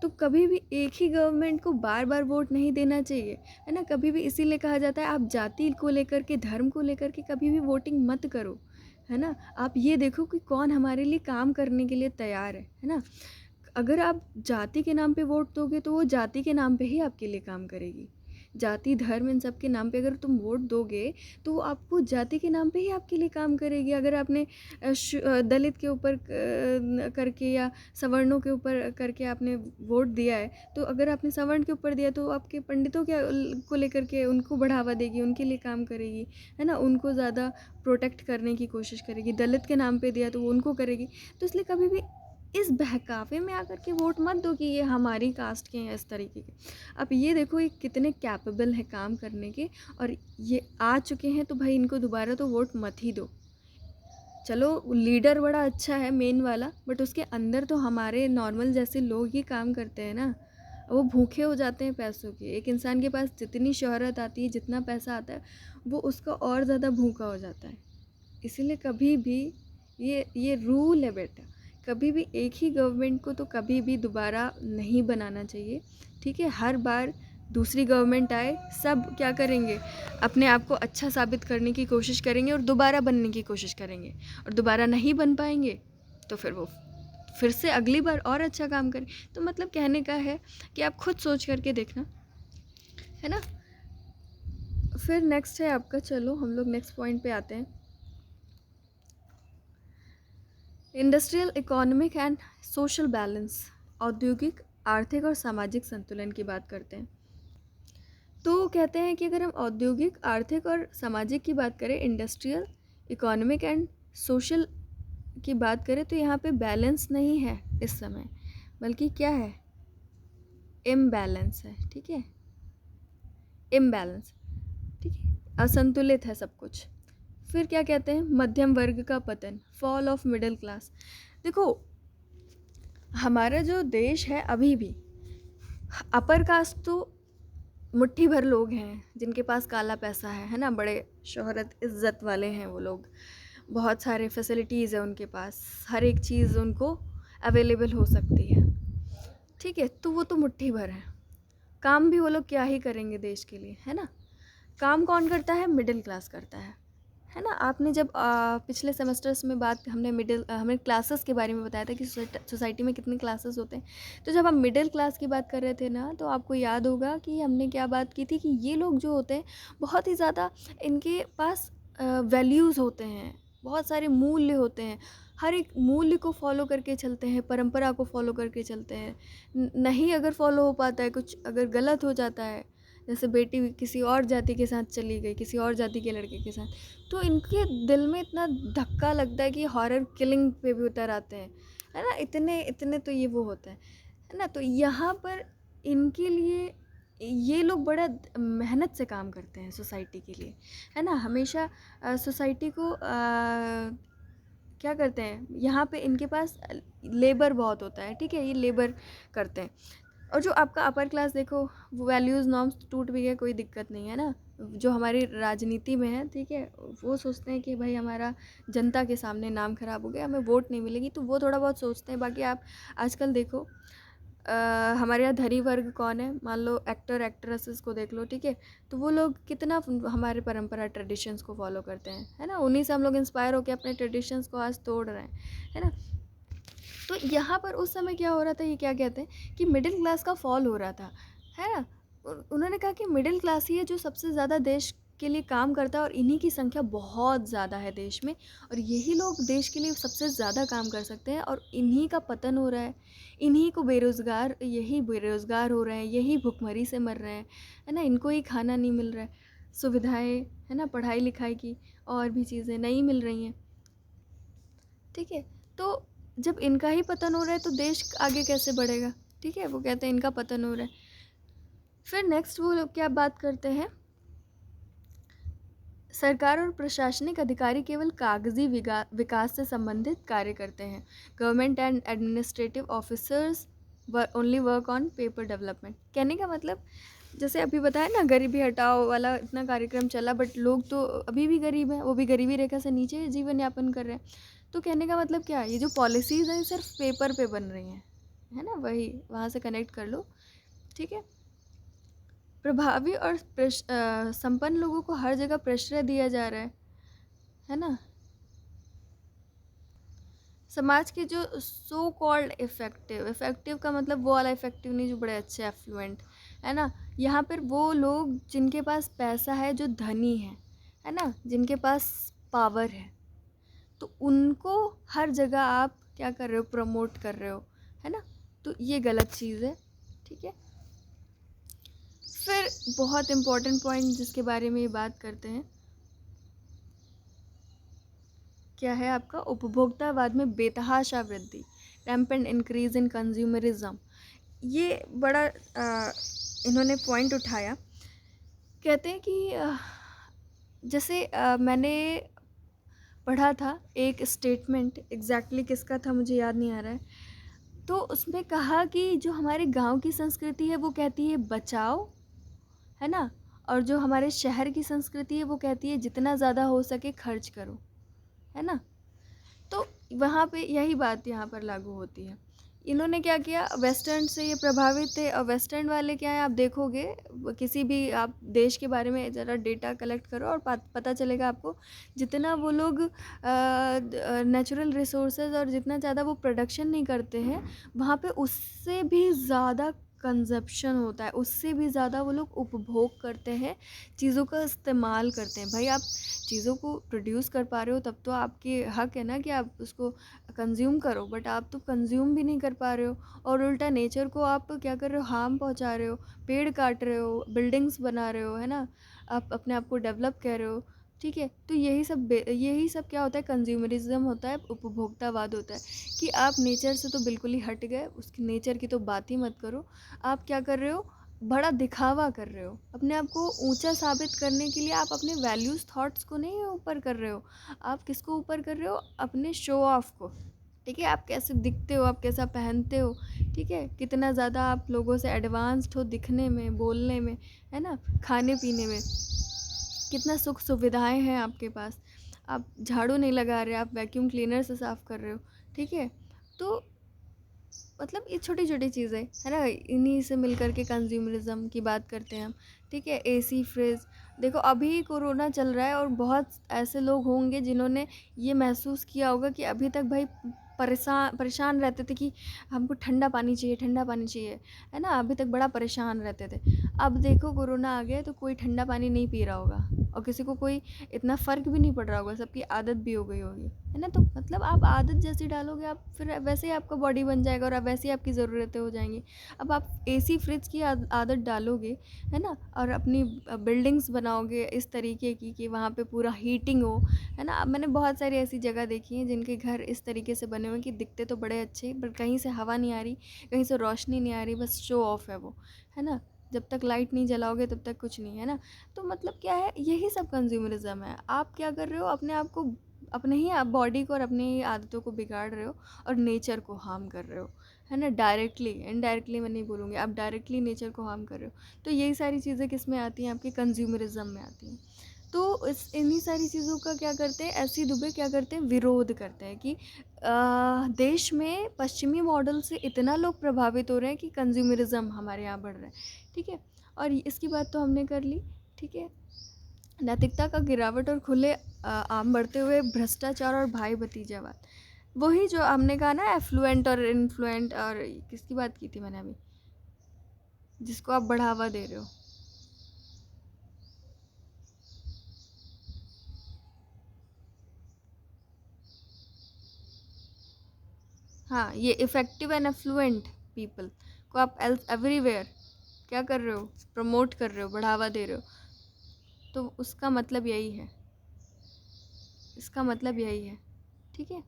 तो कभी भी एक ही गवर्नमेंट को बार बार वोट नहीं देना चाहिए, है ना। कभी भी इसीलिए कहा जाता है आप जाति को लेकर के, धर्म को लेकर के कभी भी वोटिंग मत करो, है ना। आप ये देखो कि कौन हमारे लिए काम करने के लिए तैयार है ना। अगर आप जाति के नाम पे वोट दोगे तो वो जाति के नाम पे ही आपके लिए काम करेगी। जाति धर्म इन सब के नाम पे अगर तुम वोट दोगे तो वो आपको जाति के नाम पे ही आपके लिए काम करेगी। अगर आपने दलित के ऊपर करके या सवर्णों के ऊपर करके आपने वोट दिया है, तो अगर आपने सवर्ण के ऊपर दिया तो आपके पंडितों के को लेकर के उनको बढ़ावा देगी, उनके लिए काम करेगी, है ना, उनको ज़्यादा प्रोटेक्ट करने की कोशिश करेगी। दलित के नाम पे दिया तो वो उनको करेगी। तो इसलिए कभी भी इस बहकावे में आकर के वोट मत दो कि ये हमारी कास्ट के हैं, इस तरीके के। अब ये देखो ये कितने कैपेबल है काम करने के, और ये आ चुके हैं, तो भाई इनको दोबारा तो वोट मत ही दो। चलो लीडर बड़ा अच्छा है मेन वाला, बट उसके अंदर तो हमारे नॉर्मल जैसे लोग ही काम करते हैं ना। वो भूखे हो जाते हैं पैसों के। एक इंसान के पास जितनी शोहरत आती है, जितना पैसा आता है, वो उसका और ज़्यादा भूखा हो जाता है। इसीलिए कभी भी ये रूल है बेटा, कभी भी एक ही गवर्नमेंट को तो कभी भी दोबारा नहीं बनाना चाहिए, ठीक है। हर बार दूसरी गवर्नमेंट आए, सब क्या करेंगे, अपने आप को अच्छा साबित करने की कोशिश करेंगे और दोबारा बनने की कोशिश करेंगे, और दोबारा नहीं बन पाएंगे तो फिर वो फिर से अगली बार और अच्छा काम करें। तो मतलब कहने का है कि आप खुद सोच करके देखना, है ना। फिर नेक्स्ट है आपका, चलो हम लोग नेक्स्ट पॉइंट पे आते हैं। Industrial economic and social balance, औद्योगिक आर्थिक और सामाजिक संतुलन की बात करते हैं। तो कहते हैं कि अगर हम औद्योगिक आर्थिक और सामाजिक की बात करें, इंडस्ट्रियल इकोनॉमिक एंड सोशल की बात करें, तो यहाँ पे बैलेंस नहीं है इस समय, बल्कि क्या है, इम्बैलेंस है, ठीक है, इम्बैलेंस, ठीक है, असंतुलित है सब कुछ। फिर क्या कहते हैं, मध्यम वर्ग का पतन, फॉल ऑफ मिडिल क्लास। देखो, हमारा जो देश है अभी भी अपर कास्ट तो मुट्ठी भर लोग हैं जिनके पास काला पैसा है ना, बड़े शोहरत इज्जत वाले हैं वो लोग, बहुत सारे फैसिलिटीज़ है उनके पास, हर एक चीज़ उनको अवेलेबल हो सकती है, ठीक है, तो वो तो मुट्ठी भर है। काम भी वो लोग क्या ही करेंगे देश के लिए, है ना। काम कौन करता है, मिडिल क्लास करता है ना। आपने जब पिछले सेमेस्टर्स में बात, हमने क्लासेस के बारे में बताया था कि सोसाइटी में कितने क्लासेस होते हैं, तो जब हम मिडिल क्लास की बात कर रहे थे ना, तो आपको याद होगा कि हमने क्या बात की थी कि ये लोग जो होते हैं बहुत ही ज़्यादा, इनके पास वैल्यूज़ होते हैं, बहुत सारे मूल्य होते हैं, हर एक मूल्य को फॉलो करके चलते हैं, परंपरा को फॉलो करके चलते हैं। नहीं अगर फॉलो हो पाता है, कुछ अगर गलत हो जाता है, जैसे बेटी किसी और जाति के साथ चली गई, किसी और जाति के लड़के के साथ, तो इनके दिल में इतना धक्का लगता है कि हॉरर किलिंग पे भी उतर आते हैं, है ना। इतने इतने तो ये वो होता है ना। तो यहाँ पर इनके लिए ये लोग बड़ा मेहनत से काम करते हैं सोसाइटी के लिए, है ना। हमेशा सोसाइटी को क्या करते हैं, यहाँ पे इनके पास लेबर बहुत होता है, ठीक है, ये लेबर करते हैं। और जो आपका अपर क्लास देखो, वो वैल्यूज़ नॉर्म्स टूट भी गए, कोई दिक्कत नहीं है ना, जो हमारी राजनीति में है, ठीक है, वो सोचते हैं कि भाई हमारा जनता के सामने नाम खराब हो गया, हमें वोट नहीं मिलेगी, तो वो थोड़ा बहुत सोचते हैं। बाकी आप आजकल देखो, हमारे यहाँ धनी वर्ग कौन है, मान लो एक्टर एक्ट्रेसेस को देख लो, ठीक है, तो वो लोग कितना हमारे परंपरा ट्रेडिशंस को फॉलो करते हैं, है ना। उन्हीं से हम लोग इंस्पायर होकर अपने ट्रेडिशंस को आज तोड़ रहे हैं, है ना। तो यहाँ पर उस समय क्या हो रहा था, ये क्या कहते हैं कि मिडिल क्लास का फॉल हो रहा था, है ना। उन्होंने कहा कि मिडिल क्लास ही है जो सबसे ज़्यादा देश के लिए काम करता है, और इन्हीं की संख्या बहुत ज़्यादा है देश में, और यही लोग देश के लिए सबसे ज़्यादा काम कर सकते हैं, और इन्हीं का पतन हो रहा है, इन्हीं को बेरोज़गार, यही बेरोज़गार हो रहे हैं, यही भुखमरी से मर रहे हैं, है ना। इनको ही खाना नहीं मिल रहा है, सुविधाएं, है ना, पढ़ाई लिखाई की और भी चीज़ें नहीं मिल रही हैं, ठीक है। तो जब इनका ही पतन हो रहा है तो देश आगे कैसे बढ़ेगा, ठीक है, वो कहते हैं इनका पतन हो रहा है। फिर नेक्स्ट वो लोग क्या बात करते हैं, सरकार और प्रशासनिक अधिकारी केवल कागजी विकास से संबंधित कार्य करते हैं। Government and administrative officers only work on paper development. कहने का मतलब, जैसे अभी बताया ना, गरीबी हटाओ वाला इतना कार्यक्रम चला, बट लोग तो अभी भी गरीब हैं, वो भी गरीबी रेखा से नीचे जीवन यापन कर रहे हैं। तो कहने का मतलब क्या है, ये जो पॉलिसीज़ हैं सिर्फ पेपर पे बन रही हैं, है ना, वही वहाँ से कनेक्ट कर लो, ठीक है। प्रभावी और संपन्न लोगों को हर जगह प्रेशर दिया जा रहा है ना। समाज के जो सो कॉल्ड इफ़ेक्टिव, इफ़ेक्टिव का मतलब वो वाला इफ़ेक्टिव नहीं जो बड़े अच्छे एफ्लुएंट, है ना। यहाँ पर वो लोग जिनके पास पैसा है, जो धनी है ना, जिनके पास पावर है, तो उनको हर जगह आप क्या कर रहे हो, प्रमोट कर रहे हो, है ना। तो ये गलत चीज़ है, ठीक है। फिर बहुत इम्पोर्टेंट पॉइंट जिसके बारे में ये बात करते हैं, क्या है आपका, उपभोक्तावाद में बेतहाशा वृद्धि, रैम्पेंट इंक्रीज इन कंज्यूमरिज्म। ये बड़ा इन्होंने पॉइंट उठाया। कहते हैं कि जैसे मैंने पढ़ा था एक स्टेटमेंट, एग्जैक्टली किसका था मुझे याद नहीं आ रहा है, तो उसमें कहा कि जो हमारे गांव की संस्कृति है वो कहती है बचाओ, है ना, और जो हमारे शहर की संस्कृति है वो कहती है जितना ज़्यादा हो सके खर्च करो, है ना। तो वहाँ पे यही बात यहाँ पर लागू होती है। इन्होंने क्या किया, वेस्टर्न से ये प्रभावित थे, और वेस्टर्न वाले क्या है, आप देखोगे किसी भी आप देश के बारे में ज़रा डेटा कलेक्ट करो और पता चलेगा आपको, जितना वो लोग नेचुरल रिसोर्सेज और जितना ज़्यादा वो प्रोडक्शन नहीं करते हैं, वहाँ पे उससे भी ज़्यादा कंजप्शन होता है, उससे भी ज़्यादा वो लोग उपभोग करते हैं, चीज़ों का इस्तेमाल करते हैं। भाई आप चीज़ों को प्रोड्यूस कर पा रहे हो तब तो आपकी हक है ना कि आप उसको कंज्यूम करो, बट आप तो कंज्यूम भी नहीं कर पा रहे हो, और उल्टा नेचर को आप क्या कर रहे हो, हार्म पहुंचा रहे हो, पेड़ काट रहे हो, बिल्डिंग्स बना रहे हो, है ना, आप अपने आप को डेवलप कर रहे हो, ठीक है। तो यही सब क्या होता है, कंज्यूमरिज्म होता है, उपभोक्तावाद होता है कि आप नेचर से तो बिल्कुल ही हट गए, उसकी नेचर की तो बात ही मत करो। आप क्या कर रहे हो, बड़ा दिखावा कर रहे हो, अपने आप को ऊंचा साबित करने के लिए आप अपने वैल्यूज़ थॉट्स को नहीं ऊपर कर रहे हो। आप किसको ऊपर कर रहे हो, अपने शो ऑफ को। ठीक है, आप कैसे दिखते हो, आप कैसा पहनते हो, ठीक है, कितना ज़्यादा आप लोगों से एडवांस्ड हो दिखने में, बोलने में, है ना, खाने पीने में, कितना सुख सुविधाएं हैं आपके पास। आप झाड़ू नहीं लगा रहे, आप वैक्यूम क्लीनर से साफ़ कर रहे हो। ठीक है, तो मतलब ये छोटी छोटी चीज़ें है ना, इन्हीं से मिलकर के कंज्यूमरिज्म की बात करते हैं हम। ठीक है, एसी, फ्रिज, देखो अभी कोरोना चल रहा है और बहुत ऐसे लोग होंगे जिन्होंने ये महसूस किया होगा कि अभी तक भाई परेशान परेशान रहते थे कि हमको ठंडा पानी चाहिए, ठंडा पानी चाहिए, है ना, अभी तक बड़ा परेशान रहते थे। अब देखो कोरोना आ गया तो कोई ठंडा पानी नहीं पी रहा होगा, और किसी को कोई इतना फ़र्क भी नहीं पड़ रहा होगा, सबकी आदत भी हो गई होगी, है ना। तो मतलब आप आदत जैसी डालोगे, आप फिर वैसे ही आपका बॉडी बन जाएगा और अब वैसे ही आपकी ज़रूरतें हो जाएंगी। अब आप एसी फ्रिज की आदत डालोगे, है ना, और अपनी बिल्डिंग्स बनाओगे इस तरीके की कि वहाँ पे पूरा हीटिंग हो, है ना। अब मैंने बहुत सारी ऐसी जगह देखी हैं जिनके घर इस तरीके से बने हुए हैं कि दिखते तो बड़े अच्छे, पर कहीं से हवा नहीं आ रही, कहीं से रोशनी नहीं आ रही, बस शो ऑफ है वो, है ना। जब तक लाइट नहीं जलाओगे तब तक कुछ नहीं, है ना। तो मतलब क्या है, यही सब कंज्यूमरिज्म है। आप क्या कर रहे हो, अपने आप को, अपने ही आप बॉडी को और अपनी ही आदतों को बिगाड़ रहे हो और नेचर को हार्म कर रहे हो, है ना। डायरेक्टली, इनडायरेक्टली मैं नहीं बोलूँगी, आप डायरेक्टली नेचर को हार्म कर रहे हो। तो यही सारी चीज़ें किस में आती हैं, आपके कंज्यूमरिज्म में आती हैं। तो इन्हीं सारी चीज़ों का क्या करते हैं, ऐसी दुबे क्या करते हैं, विरोध करते हैं कि देश में पश्चिमी मॉडल से इतना लोग प्रभावित हो रहे हैं कि कंज्यूमरिज्म हमारे यहाँ बढ़ रहा है। ठीक है, और इसकी बात तो हमने कर ली। ठीक है, नैतिकता का गिरावट और खुले आम बढ़ते हुए भ्रष्टाचार और भाई भतीजावाद, वही जो हमने कहा ना, एफ्लुएंट और इन्फ्लुएंट, और किसकी बात की थी मैंने अभी, जिसको आप बढ़ावा दे रहे हो। हाँ, ये इफ़ेक्टिव एंड एफ्लुएंट पीपल को आप एवरीवेयर क्या कर रहे हो, प्रमोट कर रहे हो, बढ़ावा दे रहे हो। तो उसका मतलब यही है, इसका मतलब यही है। ठीक है,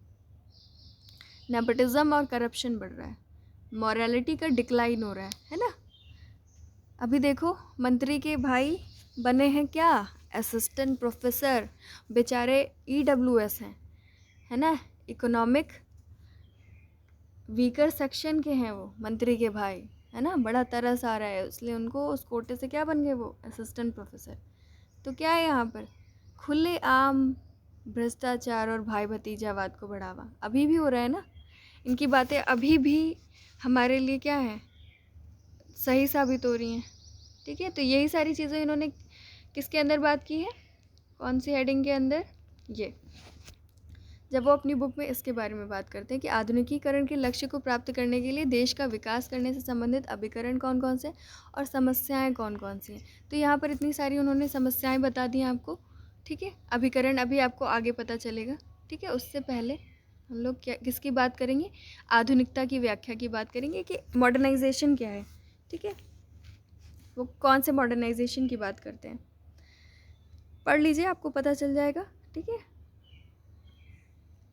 नेपोटिज्म और करप्शन बढ़ रहा है, मॉरलिटी का डिक्लाइन हो रहा है ना। अभी देखो मंत्री के भाई बने हैं क्या, असिस्टेंट प्रोफेसर, बेचारे ईडब्ल्यूएस हैं, है ना, इकोनॉमिक वीकर सेक्शन के हैं वो मंत्री के भाई, है ना। बड़ा तरस आ रहा है, इसलिए उनको उस कोटे से क्या बन गए वो, असिस्टेंट प्रोफेसर। तो क्या है यहाँ पर, खुले आम भ्रष्टाचार और भाई भतीजावाद को बढ़ावा अभी भी हो रहा है ना। इनकी बातें अभी भी हमारे लिए क्या है, सही साबित हो रही हैं। ठीक है, तो यही सारी चीज़ें इन्होंने किसके अंदर बात की है, कौन सी हेडिंग के अंदर, ये जब वो अपनी बुक में इसके बारे में बात करते हैं कि आधुनिकीकरण के लक्ष्य को प्राप्त करने के लिए देश का विकास करने से संबंधित अभिकरण कौन कौन से और समस्याएं कौन कौन सी हैं। तो यहाँ पर इतनी सारी उन्होंने समस्याएं बता दी आपको। ठीक है, अभिकरण अभी आपको आगे पता चलेगा। ठीक है, उससे पहले हम लोग क्या किसकी बात करेंगे, आधुनिकता की व्याख्या की बात करेंगे कि मॉडर्नाइजेशन क्या है। ठीक है, वो कौन से मॉडर्नाइजेशन की बात करते हैं, पढ़ लीजिए, आपको पता चल जाएगा। ठीक है,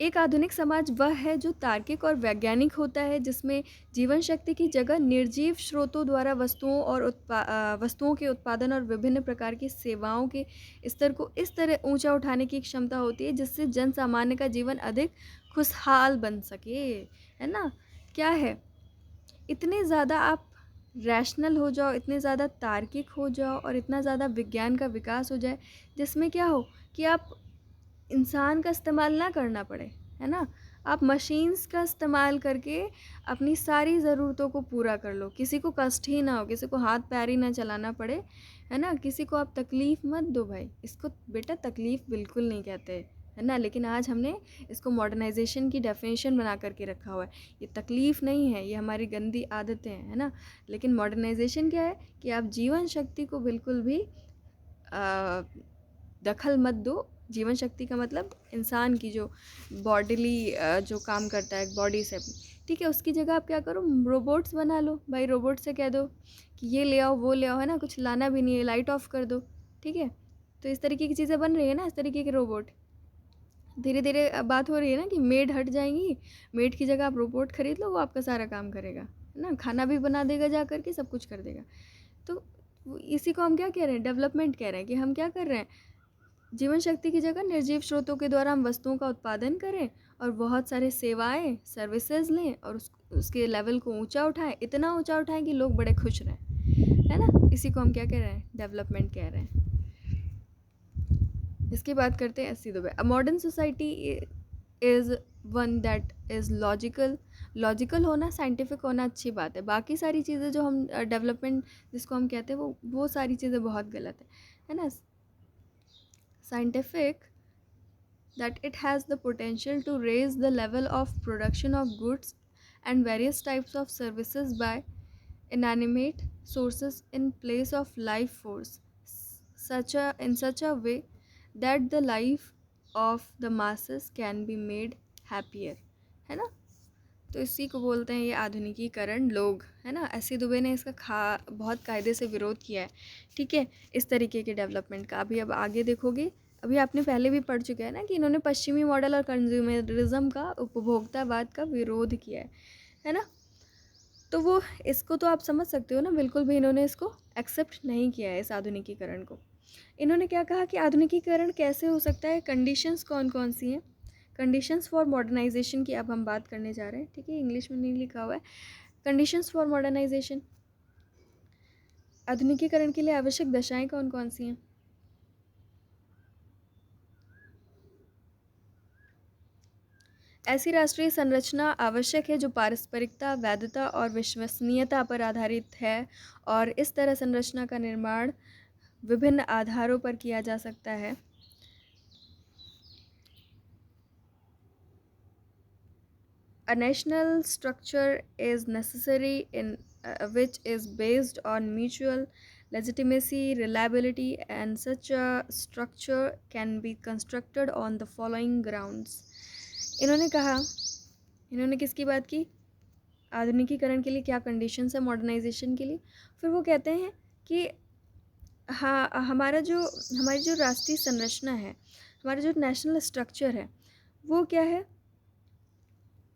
एक आधुनिक समाज वह है जो तार्किक और वैज्ञानिक होता है, जिसमें जीवन शक्ति की जगह निर्जीव स्रोतों द्वारा वस्तुओं के उत्पादन और विभिन्न प्रकार की सेवाओं के स्तर को इस तरह ऊंचा उठाने की क्षमता होती है जिससे जन सामान्य का जीवन अधिक खुशहाल बन सके, है ना। क्या है, इतने ज़्यादा आप रैशनल हो जाओ, इतने ज़्यादा तार्किक हो जाओ और इतना ज़्यादा विज्ञान का विकास हो जाए जिसमें क्या हो कि आप इंसान का इस्तेमाल ना करना पड़े, है ना। आप मशीन्स का इस्तेमाल करके अपनी सारी ज़रूरतों को पूरा कर लो, किसी को कष्ट ही ना हो, किसी को हाथ पैर ही ना चलाना पड़े, है ना। किसी को आप तकलीफ़ मत दो भाई, इसको बेटा तकलीफ़ बिल्कुल नहीं कहते, है ना। लेकिन आज हमने इसको मॉडर्नाइजेशन की डेफिनेशन बना करके रखा हुआ है। ये तकलीफ़ नहीं है, ये हमारी गंदी आदतें हैं, है ना। लेकिन मॉडर्नाइजेशन क्या है कि आप जीवन शक्ति को बिल्कुल भी दखल मत दो। जीवन शक्ति का मतलब इंसान की जो बॉडीली जो काम करता है बॉडी से अपनी, ठीक है, उसकी जगह आप क्या करो, रोबोट्स बना लो भाई। रोबोट से कह दो कि ये ले आओ वो ले आओ, है ना, कुछ लाना भी नहीं है, लाइट ऑफ कर दो। ठीक है, तो इस तरीके की चीज़ें बन रही है ना, इस तरीके के रोबोट। धीरे धीरे बात हो रही है ना कि मेड हट जाएंगी, मेड की जगह आप रोबोट खरीद लो, वो आपका सारा काम करेगा, है ना, खाना भी बना देगा, जा करके सब कुछ कर देगा। तो इसी को हम क्या कह रहे हैं, डेवलपमेंट कह रहे हैं, कि हम क्या कर रहे हैं, जीवन शक्ति की जगह निर्जीव स्रोतों के द्वारा हम वस्तुओं का उत्पादन करें और बहुत सारे सेवाएं सर्विसेज लें और उसके लेवल को ऊंचा उठाएं, इतना ऊंचा उठाएं कि लोग बड़े खुश रहें, है ना। इसी को हम क्या कह रहे हैं, डेवलपमेंट कह रहे हैं। इसकी बात करते हैं SC. Dubey. A modern society is one that is logical होना, साइंटिफिक होना अच्छी बात है, बाकी सारी चीज़ें जो हम डेवलपमेंट जिसको हम कहते हैं वो सारी चीज़ें बहुत गलत है ना। Scientific that it has the potential to raise the level of production of goods and various types of services by inanimate sources in place of life force in such a way that the life of the masses can be made happier, है ना। तो इसी को बोलते हैं ये आधुनिकीकरण लोग, है ना। एस.सी. दुबे ने इसका बहुत कायदे से विरोध किया है, ठीक है, इस तरीके के डेवलपमेंट का। अभी अब आगे देखोगे, अभी आपने पहले भी पढ़ चुके हैं ना कि इन्होंने पश्चिमी मॉडल और कंज्यूमरिज्म का, उपभोक्तावाद का विरोध किया है ना। तो वो इसको तो आप समझ सकते हो ना, बिल्कुल भी इन्होंने इसको एक्सेप्ट नहीं किया है, इस आधुनिकीकरण को। इन्होंने क्या कहा कि आधुनिकीकरण कैसे हो सकता है, कंडीशंस कौन कौन सी हैं, कंडीशंस फॉर मॉडर्नाइजेशन की अब हम बात करने जा रहे हैं, ठीक है, इंग्लिश में नहीं लिखा हुआ है। कंडीशंस फॉर मॉडर्नाइजेशन, आधुनिकीकरण के लिए आवश्यक दशाएं कौन कौन सी हैं। ऐसी राष्ट्रीय संरचना आवश्यक है जो पारस्परिकता, वैधता और विश्वसनीयता पर आधारित है, और इस तरह संरचना का निर्माण विभिन्न आधारों पर किया जा सकता है। A national structure is necessary in which is based on mutual legitimacy, reliability, and such a structure can be constructed on the following grounds. इन्होंने कहा, इन्होंने किसकी बात की, आधुनिकीकरण के लिए क्या कंडीशंस है मॉडर्नाइजेशन के लिए। फिर वो कहते हैं कि हाँ, हमारी जो राष्ट्रीय संरचना है, हमारा जो नेशनल स्ट्रक्चर है, वो क्या है,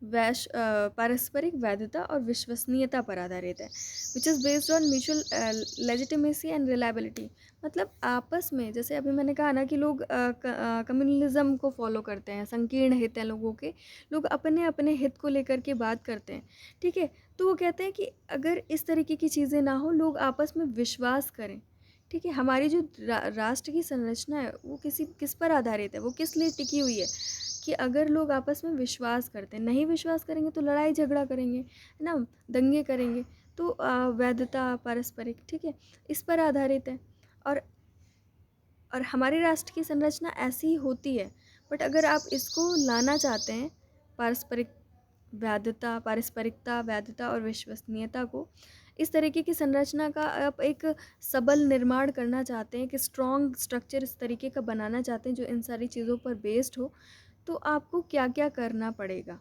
पारस्परिक वैधता और विश्वसनीयता पर आधारित है, which is based on mutual legitimacy and reliability. मतलब आपस में, जैसे अभी मैंने कहा ना कि लोग कम्युनलिज्म को फॉलो करते हैं, संकीर्ण हित हैं लोगों के, लोग अपने अपने हित को लेकर के बात करते हैं, ठीक है। तो वो कहते हैं कि अगर इस तरीके की चीज़ें ना हो, लोग आपस में विश्वास करें, ठीक है। हमारी जो राष्ट्र की संरचना है वो किस पर आधारित है, वो किस लिए टिकी हुई है, कि अगर लोग आपस में विश्वास करते हैं, नहीं विश्वास करेंगे तो लड़ाई झगड़ा करेंगे, है ना, दंगे करेंगे। तो वैधता, पारस्परिक, ठीक है, इस पर आधारित है। और हमारे राष्ट्र की संरचना ऐसी ही होती है, बट अगर आप इसको लाना चाहते हैं, पारस्परिकता, वैधता और विश्वसनीयता को, इस तरीके की संरचना का आप एक सबल निर्माण करना चाहते हैं, कि स्ट्रॉन्ग स्ट्रक्चर इस तरीके का बनाना चाहते हैं जो इन सारी चीज़ों पर बेस्ड हो, तो आपको क्या क्या करना पड़ेगा,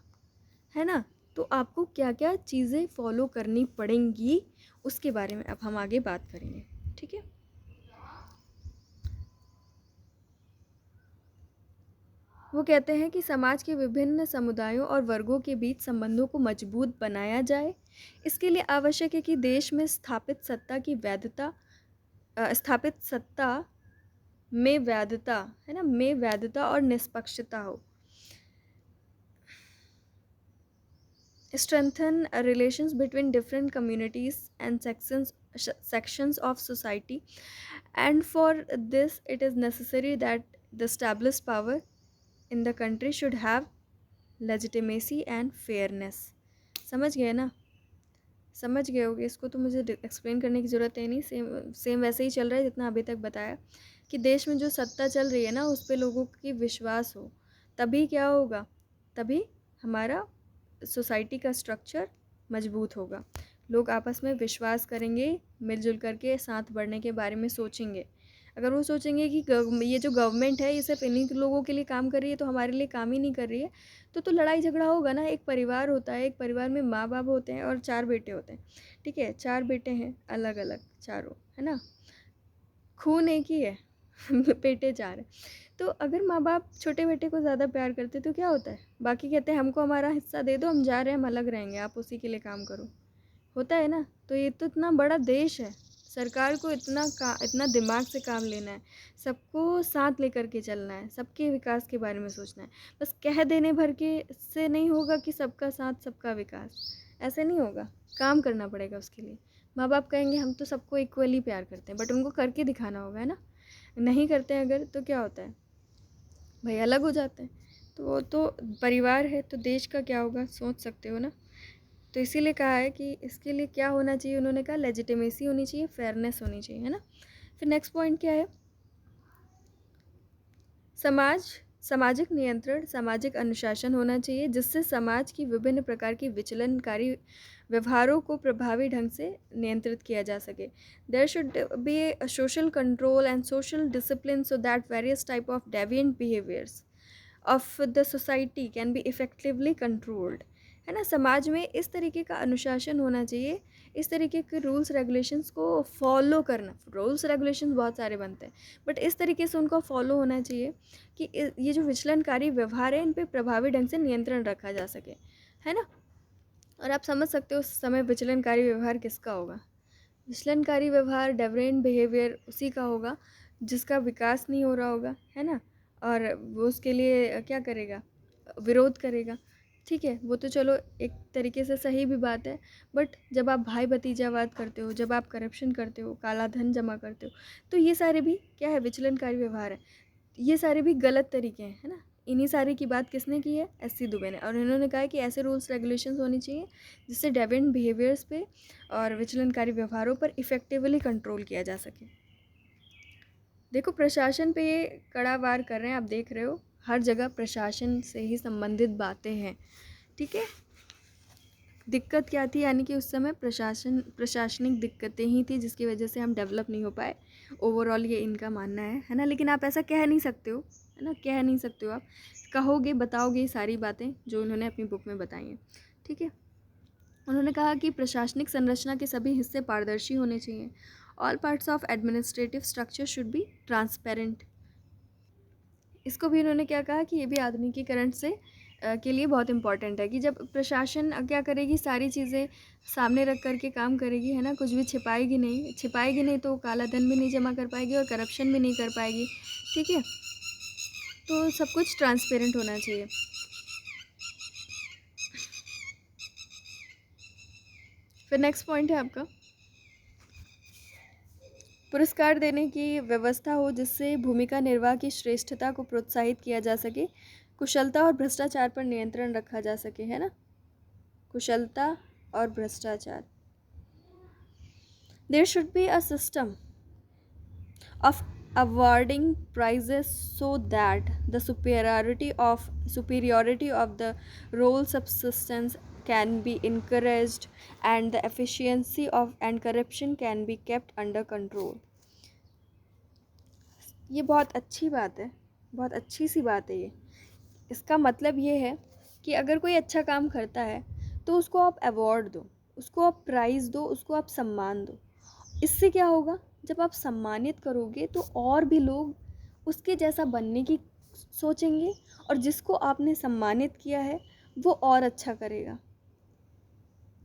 है ना। तो आपको क्या क्या चीज़ें फॉलो करनी पड़ेंगी, उसके बारे में अब हम आगे बात करेंगे, ठीक है। वो कहते हैं कि समाज के विभिन्न समुदायों और वर्गों के बीच संबंधों को मजबूत बनाया जाए। इसके लिए आवश्यक है कि देश में स्थापित सत्ता में वैधता, है ना, में वैधता और निष्पक्षता हो। Strengthen relations between different communities and sections of society, and for this it is necessary that the established power in the country should have legitimacy and fairness. समझ गए ना, समझ गए होगे, इसको तो मुझे एक्सप्लेन करने की ज़रूरत है नहीं, सेम वैसे ही चल रहा है जितना अभी तक बताया, कि देश में जो सत्ता चल रही है ना, उस पर लोगों की विश्वास हो, तभी क्या होगा, तभी हमारा सोसाइटी का स्ट्रक्चर मजबूत होगा, लोग आपस में विश्वास करेंगे, मिलजुल करके साथ बढ़ने के बारे में सोचेंगे। अगर वो सोचेंगे कि ये जो गवर्नमेंट है ये सिर्फ इन्हीं लोगों के लिए काम कर रही है, तो हमारे लिए काम ही नहीं कर रही है, तो लड़ाई झगड़ा होगा ना। एक परिवार होता है, एक परिवार में माँ बाप होते हैं और 4 बेटे होते हैं, ठीक है, 4 बेटे हैं अलग अलग चारों, है ना, खून एक ही है, बेटे 4 हैं। तो अगर माँ बाप छोटे बेटे को ज़्यादा प्यार करते तो क्या होता है, बाकी कहते हैं हमको हमारा हिस्सा दे दो, हम जा रहे हैं, हम अलग रहेंगे, आप उसी के लिए काम करो, होता है ना। तो ये तो इतना बड़ा देश है, सरकार को इतना दिमाग से काम लेना है, सबको साथ लेकर के चलना है, सबके विकास के बारे में सोचना है। बस कह देने भर के से नहीं होगा कि सबका साथ सबका विकास, ऐसे नहीं होगा, काम करना पड़ेगा उसके लिए। माँ बाप कहेंगे हम तो सबको इक्वली प्यार करते हैं, बट उनको करके दिखाना होगा, है ना। नहीं करते हैं अगर तो क्या होता है भाई, अलग हो जाते हैं। तो वो तो परिवार है, तो देश का क्या होगा सोच सकते हो ना। तो इसीलिए कहा है कि इसके लिए क्या होना चाहिए, उन्होंने कहा लेजिटिमेसी होनी चाहिए, फेयरनेस होनी चाहिए, है ना। फिर नेक्स्ट पॉइंट क्या है, सामाजिक नियंत्रण, सामाजिक अनुशासन होना चाहिए, जिससे समाज की विभिन्न प्रकार की विचलनकारी व्यवहारों को प्रभावी ढंग से नियंत्रित किया जा सके। There should be a social control and social discipline so that various type of deviant behaviours of the society can be effectively controlled, है ना। समाज में इस तरीके का अनुशासन होना चाहिए, इस तरीके के रूल्स रेगुलेशंस को फॉलो करना। रूल्स रेगुलेशंस बहुत सारे बनते हैं, बट इस तरीके से उनको फॉलो होना चाहिए कि ये जो विचलनकारी व्यवहार है इन पे प्रभावी ढंग से नियंत्रण रखा जा सके, है ना। और आप समझ सकते हो उस समय विचलनकारी व्यवहार किसका होगा। विचलनकारी व्यवहार, डेविएंट बिहेवियर उसी का होगा जिसका विकास नहीं हो रहा होगा, है ना। और वो उसके लिए क्या करेगा, विरोध करेगा। ठीक है, वो तो चलो एक तरीके से सही भी बात है, बट जब आप भाई भतीजावाद करते हो, जब आप करप्शन करते हो, काला धन जमा करते हो, तो ये सारे भी क्या है, विचलनकारी व्यवहार है। ये सारे भी गलत तरीके हैं, है ना। इन्हीं सारे की बात किसने की है, एससी दुबे ने। और इन्होंने कहा है कि ऐसे रूल्स रेगुलेशंस होनी चाहिए जिससे डेविएंट बिहेवियर्स पे और विचलनकारी व्यवहारों पर इफ़ेक्टिवली कंट्रोल किया जा सके। देखो प्रशासन पे ये कड़ा वार कर रहे हैं, आप देख रहे हो हर जगह प्रशासन से ही संबंधित बातें हैं, ठीक है। दिक्कत क्या थी, यानी कि उस समय प्रशासनिक दिक्कतें ही थी जिसकी वजह से हम डेवलप नहीं हो पाए। ओवरऑल ये इनका मानना है ना। लेकिन आप ऐसा कह नहीं सकते हो, है ना, कह नहीं सकते हो। आप कहोगे, बताओगे ये सारी बातें जो उन्होंने अपनी बुक में बताई हैं, ठीक है। उन्होंने कहा कि प्रशासनिक संरचना के सभी हिस्से पारदर्शी होने चाहिए। All parts of administrative structure should be transparent. इसको भी उन्होंने क्या कहा कि ये भी आधुनिकीकरण से के लिए बहुत इम्पॉर्टेंट है कि जब प्रशासन क्या करेगी, सारी चीज़ें सामने रख करके काम करेगी, है ना, कुछ भी छिपाएगी नहीं तो काला धन भी नहीं जमा कर पाएगी और करप्शन भी नहीं कर पाएगी, ठीक है। तो सब कुछ ट्रांसपेरेंट होना चाहिए। फिर नेक्स्ट पॉइंट है आपका, पुरस्कार देने की व्यवस्था हो जिससे भूमिका निर्वाह की श्रेष्ठता को प्रोत्साहित किया जा सके, कुशलता और भ्रष्टाचार पर नियंत्रण रखा जा सके, है ना, कुशलता और भ्रष्टाचार। There should be a system of awarding prizes so that the superiority of the role subsistence can be encouraged and the efficiency of and corruption can be kept under control। ये बहुत अच्छी बात है, बहुत अच्छी सी बात है ये। इसका मतलब ये है कि अगर कोई अच्छा काम करता है तो उसको आप अवार्ड दो, उसको आप प्राइज़ दो, उसको आप सम्मान दो। इससे क्या होगा, जब आप सम्मानित करोगे तो और भी लोग उसके जैसा बनने की सोचेंगे, और जिसको आपने सम्मानित किया है वो और अच्छा करेगा।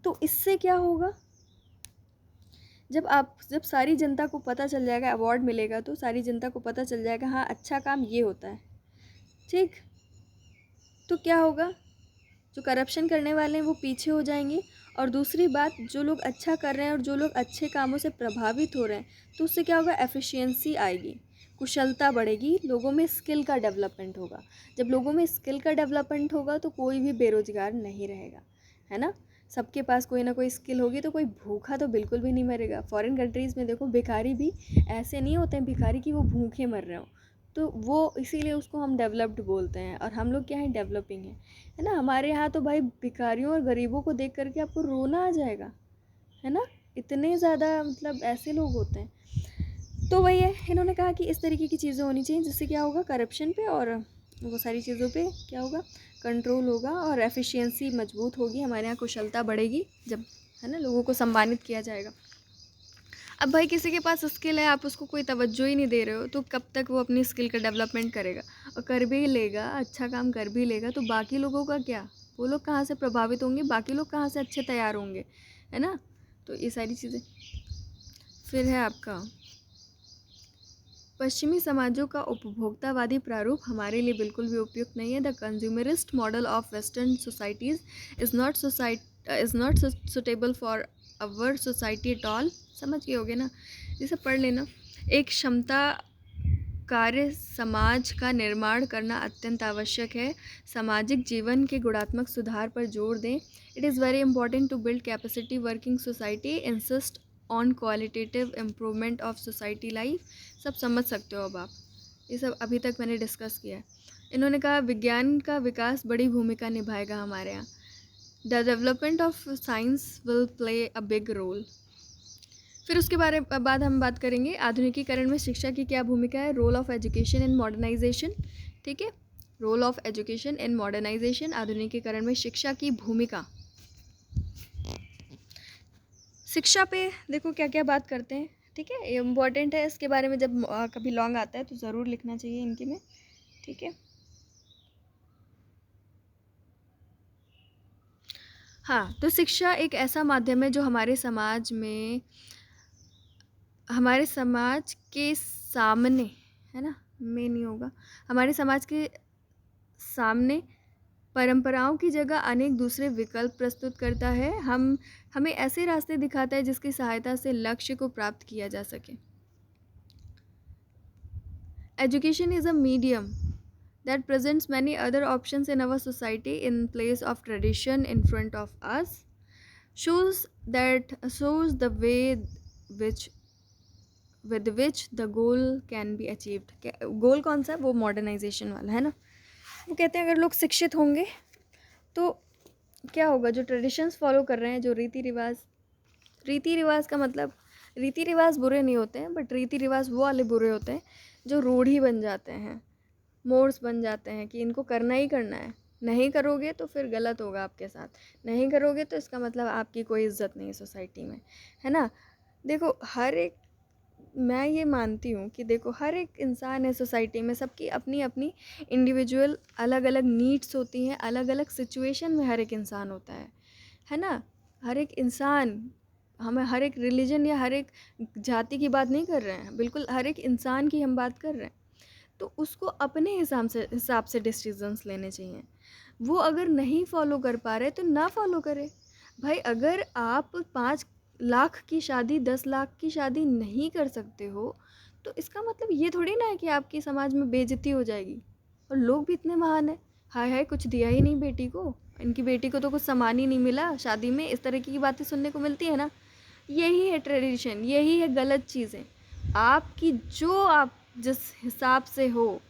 तो इससे क्या होगा, जब सारी जनता को पता चल जाएगा, अवार्ड मिलेगा तो सारी जनता को पता चल जाएगा हाँ अच्छा काम ये होता है, ठीक। तो क्या होगा, जो करप्शन करने वाले हैं वो पीछे हो जाएंगे, और दूसरी बात, जो लोग अच्छा कर रहे हैं और जो लोग अच्छे कामों से प्रभावित हो रहे हैं, तो उससे क्या होगा, एफिशिएंसी आएगी, कुशलता बढ़ेगी, लोगों में स्किल का डेवलपमेंट होगा। जब लोगों में स्किल का डेवलपमेंट होगा तो कोई भी बेरोजगार नहीं रहेगा, है ना। सबके पास कोई ना कोई स्किल होगी तो कोई भूखा तो बिल्कुल भी नहीं मरेगा। फॉरेन कंट्रीज़ में देखो भिखारी भी ऐसे नहीं होते हैं भिखारी कि वो भूखे मर रहे हो, तो वो इसीलिए उसको हम डेवलप्ड बोलते हैं, और हम लोग क्या है, डेवलपिंग है ना। हमारे यहाँ तो भाई भिखारियों और गरीबों को देख करके आपको रोना आ जाएगा, है ना, इतने ज़्यादा मतलब ऐसे लोग होते हैं। तो वही है, इन्होंने कहा कि इस तरीके की चीज़ें होनी चाहिए जिससे क्या होगा, करप्शन पे और वो सारी चीज़ों पे क्या होगा, कंट्रोल होगा, और एफिशिएंसी मजबूत होगी, हमारे यहाँ कुशलता बढ़ेगी जब, है ना, लोगों को सम्मानित किया जाएगा। अब भाई किसी के पास स्किल है, आप उसको कोई तवज्जो ही नहीं दे रहे हो, तो कब तक वो अपनी स्किल का डेवलपमेंट करेगा? और कर भी लेगा, अच्छा काम कर भी लेगा, तो बाकी लोगों का क्या? वो लोग कहाँ से प्रभावित होंगे, बाकी लोग कहाँ से अच्छे तैयार होंगे, है ना? तो ये सारी चीज़ें। फिर है आपका पश्चिमी समाजों का उपभोक्तावादी प्रारूप हमारे लिए बिल्कुल भी उपयुक्त नहीं है। The consumerist model of western societies is not suitable for our society at all. समझ गए होगे ना? ये सब पढ़ लेना। एक क्षमता कार्य समाज का निर्माण करना अत्यंत आवश्यक है। सामाजिक जीवन के गुणात्मक सुधार पर जोर दें। It is very important to build capacity working society, insist on qualitative improvement of society life. सब समझ सकते हो अब आप। ये सब अभी तक मैंने डिस्कस किया है। इन्होंने कहा विज्ञान का विकास बड़ी भूमिका निभाएगा हमारे यहाँ। The development of science will play a big role. फिर उसके बाद हम बात करेंगे आधुनिकीकरण में शिक्षा की क्या भूमिका है। Role of education in modernisation. ठीक है, role of education in modernisation, आधुनिकीकरण में शिक्षा की भूमिका। शिक्षा पे देखो क्या क्या बात करते हैं। ठीक है, ये इम्पॉर्टेंट है, इसके बारे में जब कभी लॉन्ग आता है तो ज़रूर लिखना चाहिए इनके में। ठीक है, हाँ, तो शिक्षा एक ऐसा माध्यम है जो हमारे समाज के सामने, है ना, में नहीं होगा, हमारे समाज के सामने परंपराओं की जगह अनेक दूसरे विकल्प प्रस्तुत करता है। हमें ऐसे रास्ते दिखाता है जिसकी सहायता से लक्ष्य को प्राप्त किया जा सके। Education is a medium that presents many other options in our society in place of tradition in front of us, shows the way which with which the goal can be achieved। गोल कौन सा? वो मॉडर्नाइजेशन वाला है ना। वो कहते हैं अगर लोग शिक्षित होंगे तो क्या होगा, जो ट्रेडिशंस फॉलो कर रहे हैं, जो रीति रिवाज का मतलब, रीति रिवाज बुरे नहीं होते हैं, बट रीति रिवाज वो वाले बुरे होते हैं जो रूढ़ी बन जाते हैं, मोड्स बन जाते हैं कि इनको करना ही करना है। नहीं करोगे तो फिर गलत होगा आपके साथ, नहीं करोगे तो इसका मतलब आपकी कोई इज्जत नहीं है सोसाइटी में, है ना। देखो मैं ये मानती हूँ कि देखो हर एक इंसान है सोसाइटी में, सबकी अपनी अपनी इंडिविजुअल अलग अलग नीड्स होती हैं, अलग अलग सिचुएशन में हर एक इंसान होता है ना। हर एक इंसान, हमें हर एक रिलीजन या हर एक जाति की बात नहीं कर रहे हैं, बिल्कुल हर एक इंसान की हम बात कर रहे हैं। तो उसको अपने हिसाब से डिसीजंस लेने चाहिए। वो अगर नहीं फॉलो कर पा रहे तो ना फॉलो करे। भाई अगर आप 5 लाख की शादी 10 लाख की शादी नहीं कर सकते हो तो इसका मतलब ये थोड़ी ना है कि आपकी समाज में बेइज्जती हो जाएगी। और लोग भी इतने महान हैं, हाय हाय कुछ दिया ही नहीं बेटी को, इनकी बेटी को तो कुछ सामान ही नहीं मिला शादी में, इस तरह की बातें सुनने को मिलती है ना। यही है ट्रेडिशन, यही है गलत चीज़ें। आपकी जो आप जिस हिसाब से हो,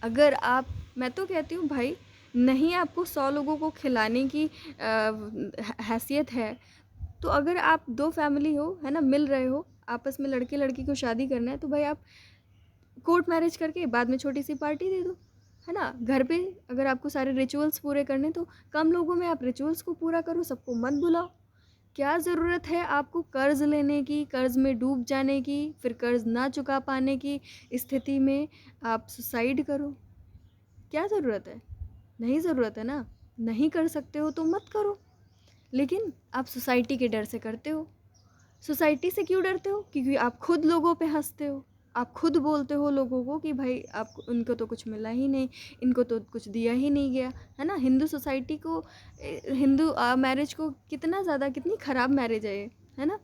अगर आप, मैं तो कहती हूँ भाई, नहीं आपको 100 लोगों को खिलाने की हैसियत है तो अगर आप 2 फैमिली हो, है ना, मिल रहे हो, आपस में लड़के लड़की को शादी करना है तो भाई आप कोर्ट मैरिज करके बाद में छोटी सी पार्टी दे दो, है ना। घर पे अगर आपको सारे रिचुअल्स पूरे करने तो कम लोगों में आप रिचुअल्स को पूरा करो, सबको मत बुलाओ। क्या ज़रूरत है आपको कर्ज़ लेने की, कर्ज़ में डूब जाने की, फिर कर्ज़ ना चुका पाने की स्थिति में आप सुसाइड करो? क्या ज़रूरत है? नहीं ज़रूरत है ना। नहीं कर सकते हो तो मत करो, लेकिन आप सोसाइटी के डर से करते हो। सोसाइटी से क्यों डरते हो? क्योंकि आप खुद लोगों पे हंसते हो, आप खुद बोलते हो लोगों को कि भाई आप, उनको तो कुछ मिला ही नहीं, इनको तो कुछ दिया ही नहीं गया, है ना। हिंदू सोसाइटी को, हिंदू मैरिज को कितना ज़्यादा, कितनी ख़राब मैरिज है ये, है ना,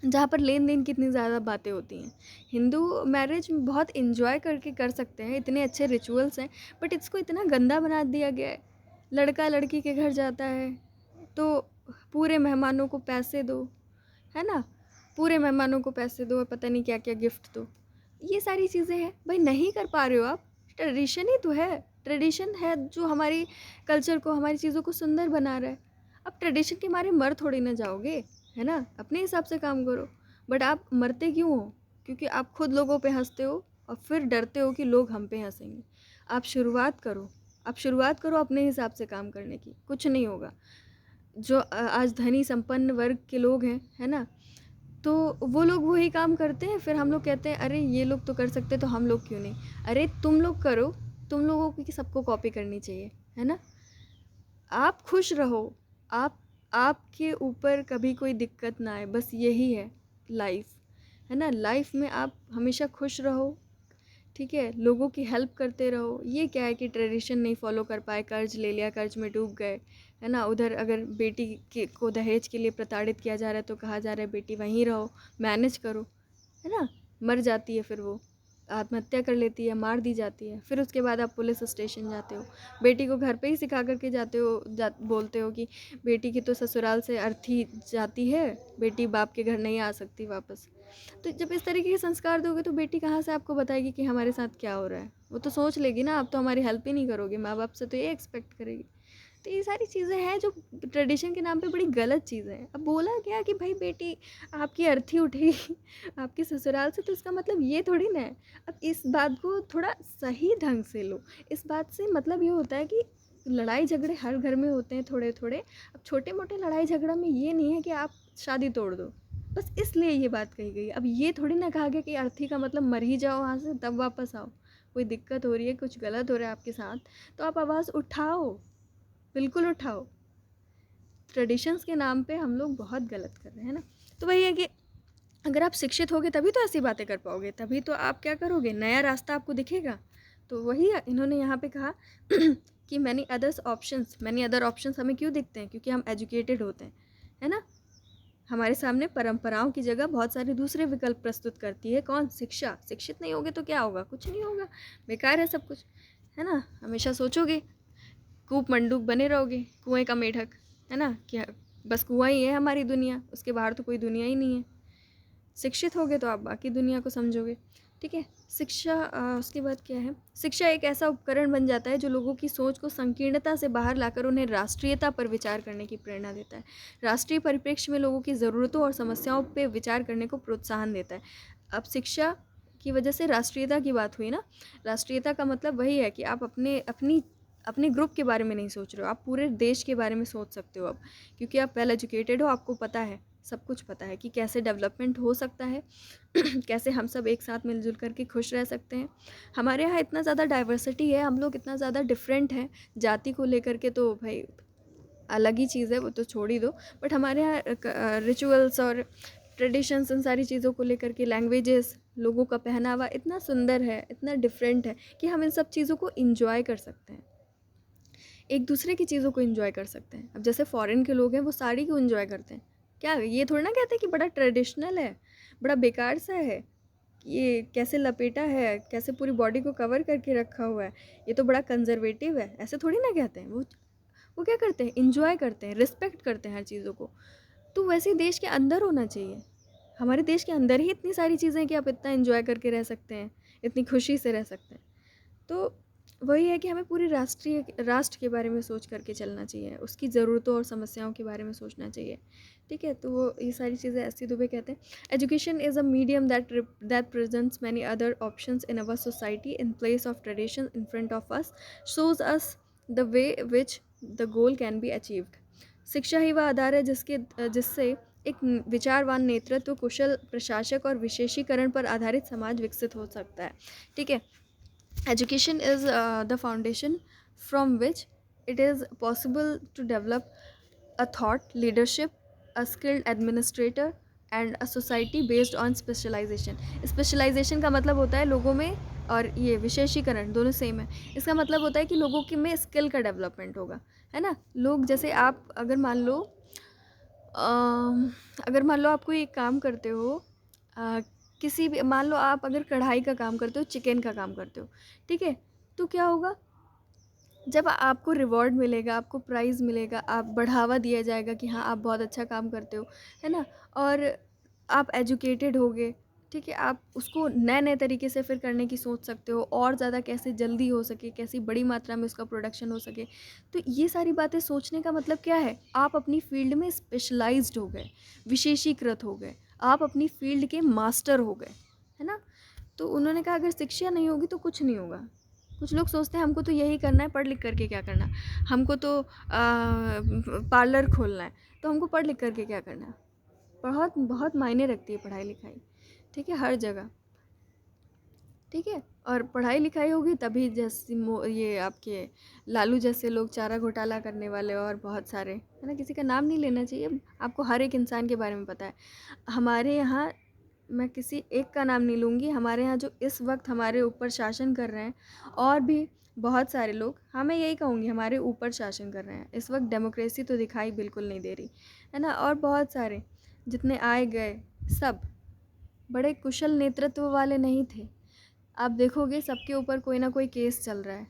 जहाँ पर लेन देन कितनी ज़्यादा बातें होती हैं। हिंदू मैरिज बहुत इन्जॉय करके कर सकते हैं, इतने अच्छे रिचुअल्स हैं, बट इसको इतना गंदा बना दिया गया है। लड़का लड़की के घर जाता है तो पूरे मेहमानों को पैसे दो, है ना, पूरे मेहमानों को पैसे दो और पता नहीं क्या क्या गिफ्ट दो। ये सारी चीज़ें हैं भाई, नहीं कर पा रहे हो आप, ट्रेडिशन ही तो है, ट्रेडिशन है जो हमारी कल्चर को, हमारी चीज़ों को सुंदर बना रहा है। अब ट्रेडिशन के मारे मर थोड़ी ना जाओगे, है ना, अपने हिसाब से काम करो। बट आप मरते क्यों हो? क्योंकि आप खुद लोगों पे हंसते हो और फिर डरते हो कि लोग हम पे हंसेंगे। आप शुरुआत करो अपने हिसाब से काम करने की, कुछ नहीं होगा। जो आज धनी संपन्न वर्ग के लोग हैं, है ना, तो वो लोग वही काम करते हैं, फिर हम लोग कहते हैं अरे ये लोग तो कर सकते तो हम लोग क्यों नहीं। अरे तुम लोग करो, तुम लोगों की सबको कॉपी करनी चाहिए, है ना। आप खुश रहो, आप आपके ऊपर कभी कोई दिक्कत ना आए, बस यही है लाइफ, है ना। लाइफ में आप हमेशा खुश रहो, ठीक है, लोगों की हेल्प करते रहो। ये क्या है कि ट्रेडिशन नहीं फॉलो कर पाए, कर्ज ले लिया, कर्ज में डूब गए, है ना। उधर अगर बेटी के को दहेज के लिए प्रताड़ित किया जा रहा है तो कहा जा रहा है बेटी वहीं रहो, मैनेज करो, है ना। मर जाती है, फिर वो आत्महत्या कर लेती है, मार दी जाती है, फिर उसके बाद आप पुलिस स्टेशन जाते हो, बेटी को घर पे ही सिखा करके जाते हो, बोलते हो कि बेटी की तो ससुराल से अर्थी जाती है, बेटी बाप के घर नहीं आ सकती वापस। तो जब इस तरीके के संस्कार दोगे तो बेटी कहाँ से आपको बताएगी कि हमारे साथ क्या हो रहा है। वो तो सोच लेगी ना, आप तो हमारी हेल्प ही नहीं करोगे, माँ बाप से तो ये एक्सपेक्ट करेगी। तो ये सारी चीज़ें हैं जो ट्रेडिशन के नाम पे बड़ी गलत चीज़ें हैं। अब बोला गया कि भाई बेटी आपकी अर्थी उठेगी आपके ससुराल से, तो इसका मतलब ये थोड़ी ना है। अब इस बात को थोड़ा सही ढंग से लो। इस बात से मतलब ये होता है कि लड़ाई झगड़े हर घर में होते हैं थोड़े थोड़े। अब छोटे मोटे लड़ाई झगड़ा में ये नहीं है कि आप शादी तोड़ दो, बस इसलिए ये बात कही गई। अब ये थोड़ी ना कहा गया कि अर्थी का मतलब मर ही जाओ वहाँ से तब वापस आओ। कोई दिक्कत हो रही है, कुछ गलत हो रहा है आपके साथ, तो आप आवाज़ उठाओ, बिल्कुल उठाओ। ट्रेडिशंस के नाम पे हम लोग बहुत गलत कर रहे हैं ना। तो वही है कि अगर आप शिक्षित होगे तभी तो ऐसी बातें कर पाओगे, तभी तो आप क्या करोगे, नया रास्ता आपको दिखेगा। तो वही इन्होंने यहाँ पे कहा कि मैनी अदर ऑप्शंस हमें क्यों दिखते हैं, क्योंकि हम एजुकेटेड होते हैं, है ना। हमारे सामने परंपराओं की जगह बहुत सारे दूसरे विकल्प प्रस्तुत करती है कौन, शिक्षा। शिक्षित नहीं होगे तो क्या होगा, कुछ नहीं होगा, बेकार है सब कुछ, है ना। हमेशा सोचोगे, कूप मंडूक बने रहोगे, कुएं का मेढक, है ना, क्या बस कुआं ही है हमारी दुनिया, उसके बाहर तो कोई दुनिया ही नहीं है। शिक्षित होगे तो आप बाकी दुनिया को समझोगे, ठीक है। शिक्षा उसके बाद क्या है, शिक्षा एक ऐसा उपकरण बन जाता है जो लोगों की सोच को संकीर्णता से बाहर लाकर उन्हें राष्ट्रीयता पर विचार करने की प्रेरणा देता है। राष्ट्रीय परिप्रेक्ष्य में लोगों की ज़रूरतों और समस्याओं पर विचार करने को प्रोत्साहन देता है। अब शिक्षा की वजह से राष्ट्रीयता की बात हुई ना। राष्ट्रीयता का मतलब वही है कि आप अपने ग्रुप के बारे में नहीं सोच रहे हो, आप पूरे देश के बारे में सोच सकते हो अब, क्योंकि आप वेल एजुकेटेड हो, आपको पता है, सब कुछ पता है कि कैसे डेवलपमेंट हो सकता है कैसे हम सब एक साथ मिलजुल करके खुश रह सकते हैं। हमारे यहाँ इतना ज़्यादा डाइवर्सिटी है, हम लोग इतना ज़्यादा डिफरेंट हैं जाति को लेकर के, तो भाई अलग ही चीज़ है, वो तो छोड़ ही दो। बट हमारे यहाँ रिचुअल्स और ट्रेडिशंस, इन सारी चीज़ों को लेकर के, लैंग्वेजेस, लोगों का पहनावा इतना सुंदर है, इतना डिफरेंट है कि हम इन सब चीज़ों को इंजॉय कर सकते हैं, एक दूसरे की चीज़ों को एंजॉय कर सकते हैं। अब जैसे फॉरेन के लोग हैं वो साड़ी को एंजॉय करते हैं, क्या ये थोड़ी ना कहते हैं कि बड़ा ट्रेडिशनल है, बड़ा बेकार सा है, ये कैसे लपेटा है, कैसे पूरी बॉडी को कवर करके रखा हुआ है, ये तो बड़ा कंजर्वेटिव है, ऐसे थोड़ी ना कहते हैं। वो क्या करते हैं, एंजॉय करते हैं, रिस्पेक्ट करते हैं हर चीज़ों को। तो वैसे ही देश के अंदर होना चाहिए। हमारे देश के अंदर ही इतनी सारी चीज़ें हैं कि आप इतना एंजॉय करके रह सकते हैं, इतनी खुशी से रह सकते हैं। तो वही है कि हमें पूरी राष्ट्र के बारे में सोच करके चलना चाहिए, उसकी ज़रूरतों और समस्याओं के बारे में सोचना चाहिए, ठीक है। तो वो ये सारी चीज़ें ऐसी दुबे कहते हैं। Education is a medium that presents many other options in our society in place of tradition in front of us, shows us the way which the goal can be achieved. शिक्षा ही वह आधार है जिससे एक विचारवान नेतृत्व, कुशल प्रशासक और विशेषीकरण पर आधारित समाज विकसित हो सकता है, ठीक है। Education is the foundation from which it is possible to develop a thought leadership, a skilled administrator and a society based on specialization. Specialization का मतलब होता है लोगों में, और ये विशेषीकरण दोनों सेम है। इसका मतलब होता है कि लोगों के में स्किल का डेवलपमेंट होगा, है ना। लोग जैसे आप अगर मान लो आप कोई एक काम करते हो, किसी भी, मान लो आप अगर कढ़ाई का काम करते हो, चिकन का काम करते हो, ठीक है, तो क्या होगा, जब आपको रिवॉर्ड मिलेगा, आपको प्राइज़ मिलेगा, आप बढ़ावा दिया जाएगा कि हाँ आप बहुत अच्छा काम करते हो, है ना। और आप एजुकेटेड होगे, ठीक है, आप उसको नए नए तरीके से फिर करने की सोच सकते हो, और ज़्यादा कैसे जल्दी हो सके, कैसी बड़ी मात्रा में उसका प्रोडक्शन हो सके। तो ये सारी बातें सोचने का मतलब क्या है, आप अपनी फील्ड में स्पेशलाइज्ड हो गए, विशेषीकृत हो गए, आप अपनी फील्ड के मास्टर हो गए, है ना। तो उन्होंने कहा अगर शिक्षा नहीं होगी तो कुछ नहीं होगा। कुछ लोग सोचते हैं हमको तो यही करना है, पढ़ लिख करके क्या करना, हमको तो पार्लर खोलना है, तो हमको पढ़ लिख करके क्या करना है, बहुत बहुत मायने रखती है पढ़ाई लिखाई, ठीक है, हर जगह, ठीक है। और पढ़ाई लिखाई होगी तभी जैसे ये आपके लालू जैसे लोग चारा घोटाला करने वाले और बहुत सारे, है ना, किसी का नाम नहीं लेना चाहिए, आपको हर एक इंसान के बारे में पता है। हमारे यहाँ, मैं किसी एक का नाम नहीं लूँगी, हमारे यहाँ जो इस वक्त हमारे ऊपर शासन कर रहे हैं, और भी बहुत सारे लोग, हाँ मैं यही कहूँगी, हमारे ऊपर शासन कर रहे हैं इस वक्त। डेमोक्रेसी तो दिखाई बिल्कुल नहीं दे रही, है ना। और बहुत सारे जितने आए गए सब बड़े कुशल नेतृत्व वाले नहीं थे। आप देखोगे सबके ऊपर कोई ना कोई केस चल रहा है।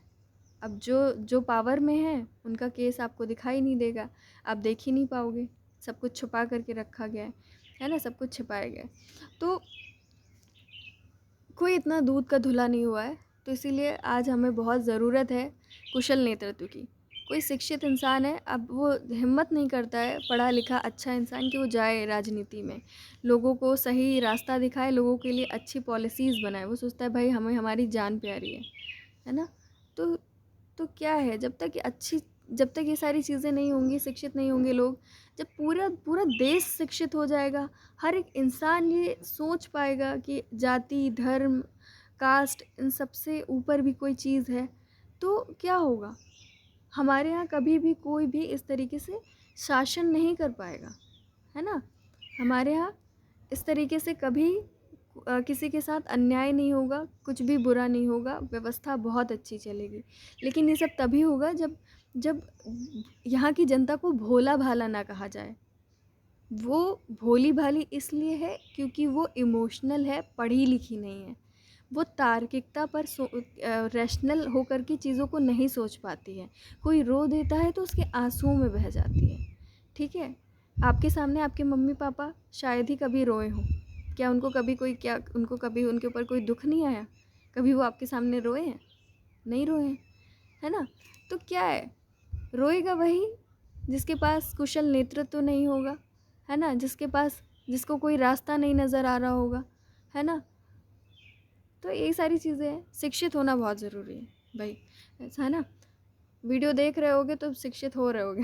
अब जो जो पावर में है उनका केस आपको दिखाई नहीं देगा, आप देख ही नहीं पाओगे, सब कुछ छुपा करके रखा गया है ना, सब कुछ छिपाया गया है। तो कोई इतना दूध का धुला नहीं हुआ है, तो इसीलिए आज हमें बहुत ज़रूरत है कुशल नेतृत्व की। कोई शिक्षित इंसान है, अब वो हिम्मत नहीं करता है, पढ़ा लिखा अच्छा इंसान, कि वो जाए राजनीति में, लोगों को सही रास्ता दिखाए, लोगों के लिए अच्छी पॉलिसीज़ बनाए। वो सोचता है भाई हमें हमारी जान प्यारी है ना। तो क्या है, जब तक ये सारी चीज़ें नहीं होंगी, शिक्षित नहीं होंगे लोग, जब पूरा पूरा देश शिक्षित हो जाएगा, हर एक इंसान ये सोच पाएगा कि जाति, धर्म, कास्ट, इन सब से ऊपर भी कोई चीज़ है, तो क्या होगा। हमारे यहाँ कभी भी कोई भी इस तरीके से शासन नहीं कर पाएगा, है ना। हमारे यहाँ इस तरीके से कभी किसी के साथ अन्याय नहीं होगा, कुछ भी बुरा नहीं होगा, व्यवस्था बहुत अच्छी चलेगी। लेकिन ये सब तभी होगा जब जब यहाँ की जनता को भोला भाला ना कहा जाए। वो भोली भाली इसलिए है क्योंकि वो इमोशनल है, पढ़ी लिखी नहीं है। वो तार्किकता पर रैशनल होकर के चीज़ों को नहीं सोच पाती है। कोई रो देता है तो उसके आंसुओं में बह जाती है, ठीक है। आपके सामने आपके मम्मी पापा शायद ही कभी रोए हों, क्या उनको कभी कोई, क्या उनको कभी उनके ऊपर कोई दुख नहीं आया, कभी वो आपके सामने रोए हैं? नहीं रोए हैं, है ना। तो क्या है, रोएगा वही जिसके पास कुशल नेतृत्व नहीं होगा, है ना, जिसको कोई रास्ता नहीं नज़र आ रहा होगा, है ना। तो यही सारी चीज़ें हैं, शिक्षित होना बहुत ज़रूरी है भाई, ऐसा है ना। वीडियो देख रहे होगे तो शिक्षित हो रहे होगे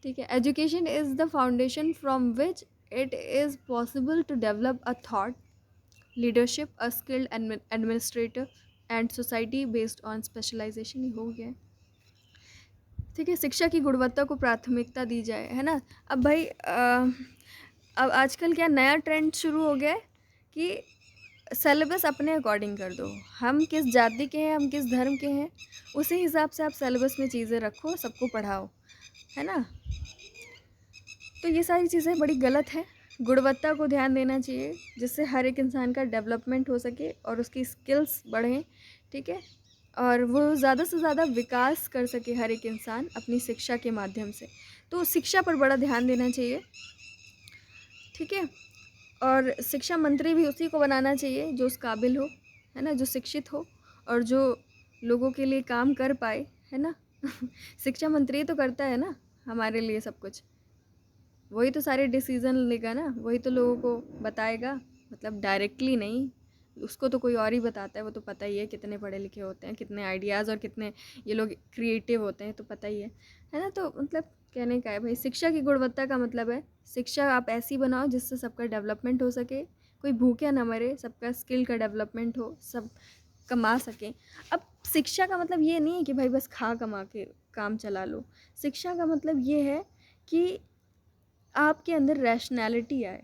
ठीक है। Education is the foundation from which it is possible to develop a thought leadership, a skilled administrator and society based on specialisation. ही हो गया है, ठीक है। शिक्षा की गुणवत्ता को प्राथमिकता दी जाए, है ना। अब भाई अब आजकल क्या नया ट्रेंड शुरू हो गया है कि सेलेबस अपने अकॉर्डिंग कर दो। हम किस जाति के हैं, हम किस धर्म के हैं, उसी हिसाब से आप सेलेबस में चीज़ें रखो, सबको पढ़ाओ, है ना। तो ये सारी चीज़ें बड़ी गलत है। गुणवत्ता को ध्यान देना चाहिए जिससे हर एक इंसान का डेवलपमेंट हो सके और उसकी स्किल्स बढ़ें, ठीक है। और वो ज़्यादा से ज़्यादा विकास कर सके हर एक इंसान अपनी शिक्षा के माध्यम से। तो शिक्षा पर बड़ा ध्यान देना चाहिए, ठीक है। और शिक्षा मंत्री भी उसी को बनाना चाहिए जो उस काबिल हो, है ना, जो शिक्षित हो और जो लोगों के लिए काम कर पाए, है ना शिक्षा मंत्री तो करता है ना हमारे लिए सब कुछ, वही तो सारे डिसीज़न लेगा ना, वही तो लोगों को बताएगा, मतलब डायरेक्टली नहीं, उसको तो कोई और ही बताता है। वो तो पता ही है कितने पढ़े लिखे होते हैं, कितने आइडियाज़ और कितने ये लोग क्रिएटिव होते हैं, तो पता ही है ना। तो मतलब कहने का है भाई, शिक्षा की गुणवत्ता का मतलब है शिक्षा आप ऐसी बनाओ जिससे सबका डेवलपमेंट हो सके, कोई भूखे ना मरे, सबका स्किल का डेवलपमेंट हो, सब कमा सकें। अब शिक्षा का मतलब ये नहीं है कि भाई बस खा कमा के काम चला लो। शिक्षा का मतलब ये है कि आपके अंदर रैशनैलिटी आए,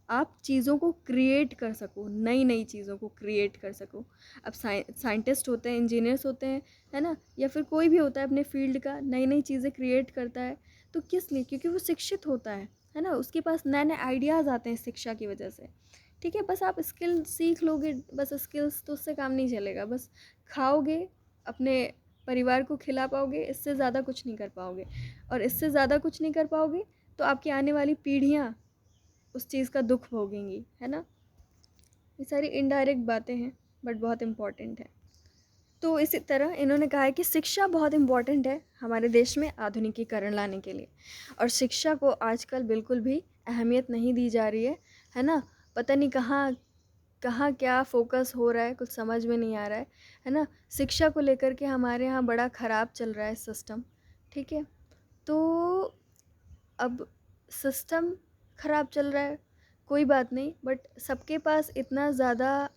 आप चीज़ों को क्रिएट कर सको, नई नई चीज़ों को क्रिएट कर सको। अब साइंटिस्ट होते हैं, इंजीनियर्स होते हैं, है ना, या फिर कोई भी होता है अपने फील्ड का नई नई चीज़ें क्रिएट करता है, तो किस लिए, क्योंकि वो शिक्षित होता है ना, उसके पास नए नए आइडियाज़ आते हैं शिक्षा की वजह से, ठीक है। बस आप स्किल सीख लोगे, बस स्किल्स तो उससे काम नहीं चलेगा, बस खाओगे, अपने परिवार को खिला पाओगे, इससे ज़्यादा कुछ नहीं कर पाओगे। और इससे ज़्यादा कुछ नहीं कर पाओगे तो आपकी आने वाली पीढ़ियाँ उस चीज़ का दुख भोगेंगी, है ना। ये सारी इनडायरेक्ट बातें हैं बट बहुत इम्पॉर्टेंट है। तो इसी तरह इन्होंने कहा है कि शिक्षा बहुत इम्पॉर्टेंट है हमारे देश में आधुनिकीकरण लाने के लिए, और शिक्षा को आजकल बिल्कुल भी अहमियत नहीं दी जा रही है ना। पता नहीं कहाँ कहाँ क्या फोकस हो रहा है, कुछ समझ में नहीं आ रहा है ना। शिक्षा को लेकर के हमारे यहाँ बड़ा ख़राब चल रहा है सिस्टम, ठीक है। तो अब सिस्टम ख़राब चल रहा है, कोई बात नहीं, बट सबके पास इतना ज़्यादा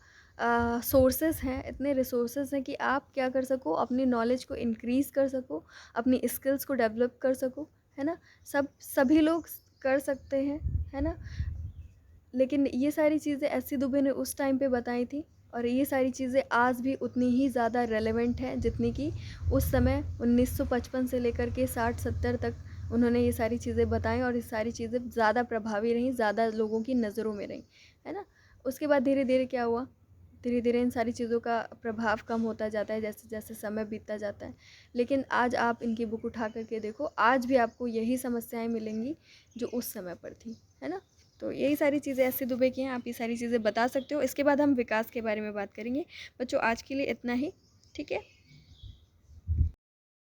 सोर्सेस हैं, इतने रिसोर्सेस हैं कि आप क्या कर सको, अपनी नॉलेज को इंक्रीज़ कर सको, अपनी स्किल्स को डेवलप कर सको, है ना? सभी लोग कर सकते हैं, है ना? लेकिन ये सारी चीज़ें एस सी दुबे ने उस टाइम पे बताई थी, और ये सारी चीज़ें आज भी उतनी ही ज़्यादा रेलेवेंट हैं जितनी कि उस समय 1955 से लेकर के 60-70 तक उन्होंने ये सारी चीज़ें बताई, और ये सारी चीज़ें ज़्यादा प्रभावी रहीं, ज़्यादा लोगों की नज़रों में रहीं, है ना? उसके बाद धीरे धीरे क्या हुआ, धीरे धीरे इन सारी चीज़ों का प्रभाव कम होता जाता है जैसे जैसे समय बीतता जाता है। लेकिन आज आप इनकी बुक उठा करके देखो, आज भी आपको यही समस्याएं मिलेंगी जो उस समय पर थी, है ना? तो यही सारी चीज़ें एस सी दुबे की हैं, आप ये सारी चीज़ें बता सकते हो। इसके बाद हम विकास के बारे में बात करेंगे। बच्चों आज के लिए इतना ही, ठीक है?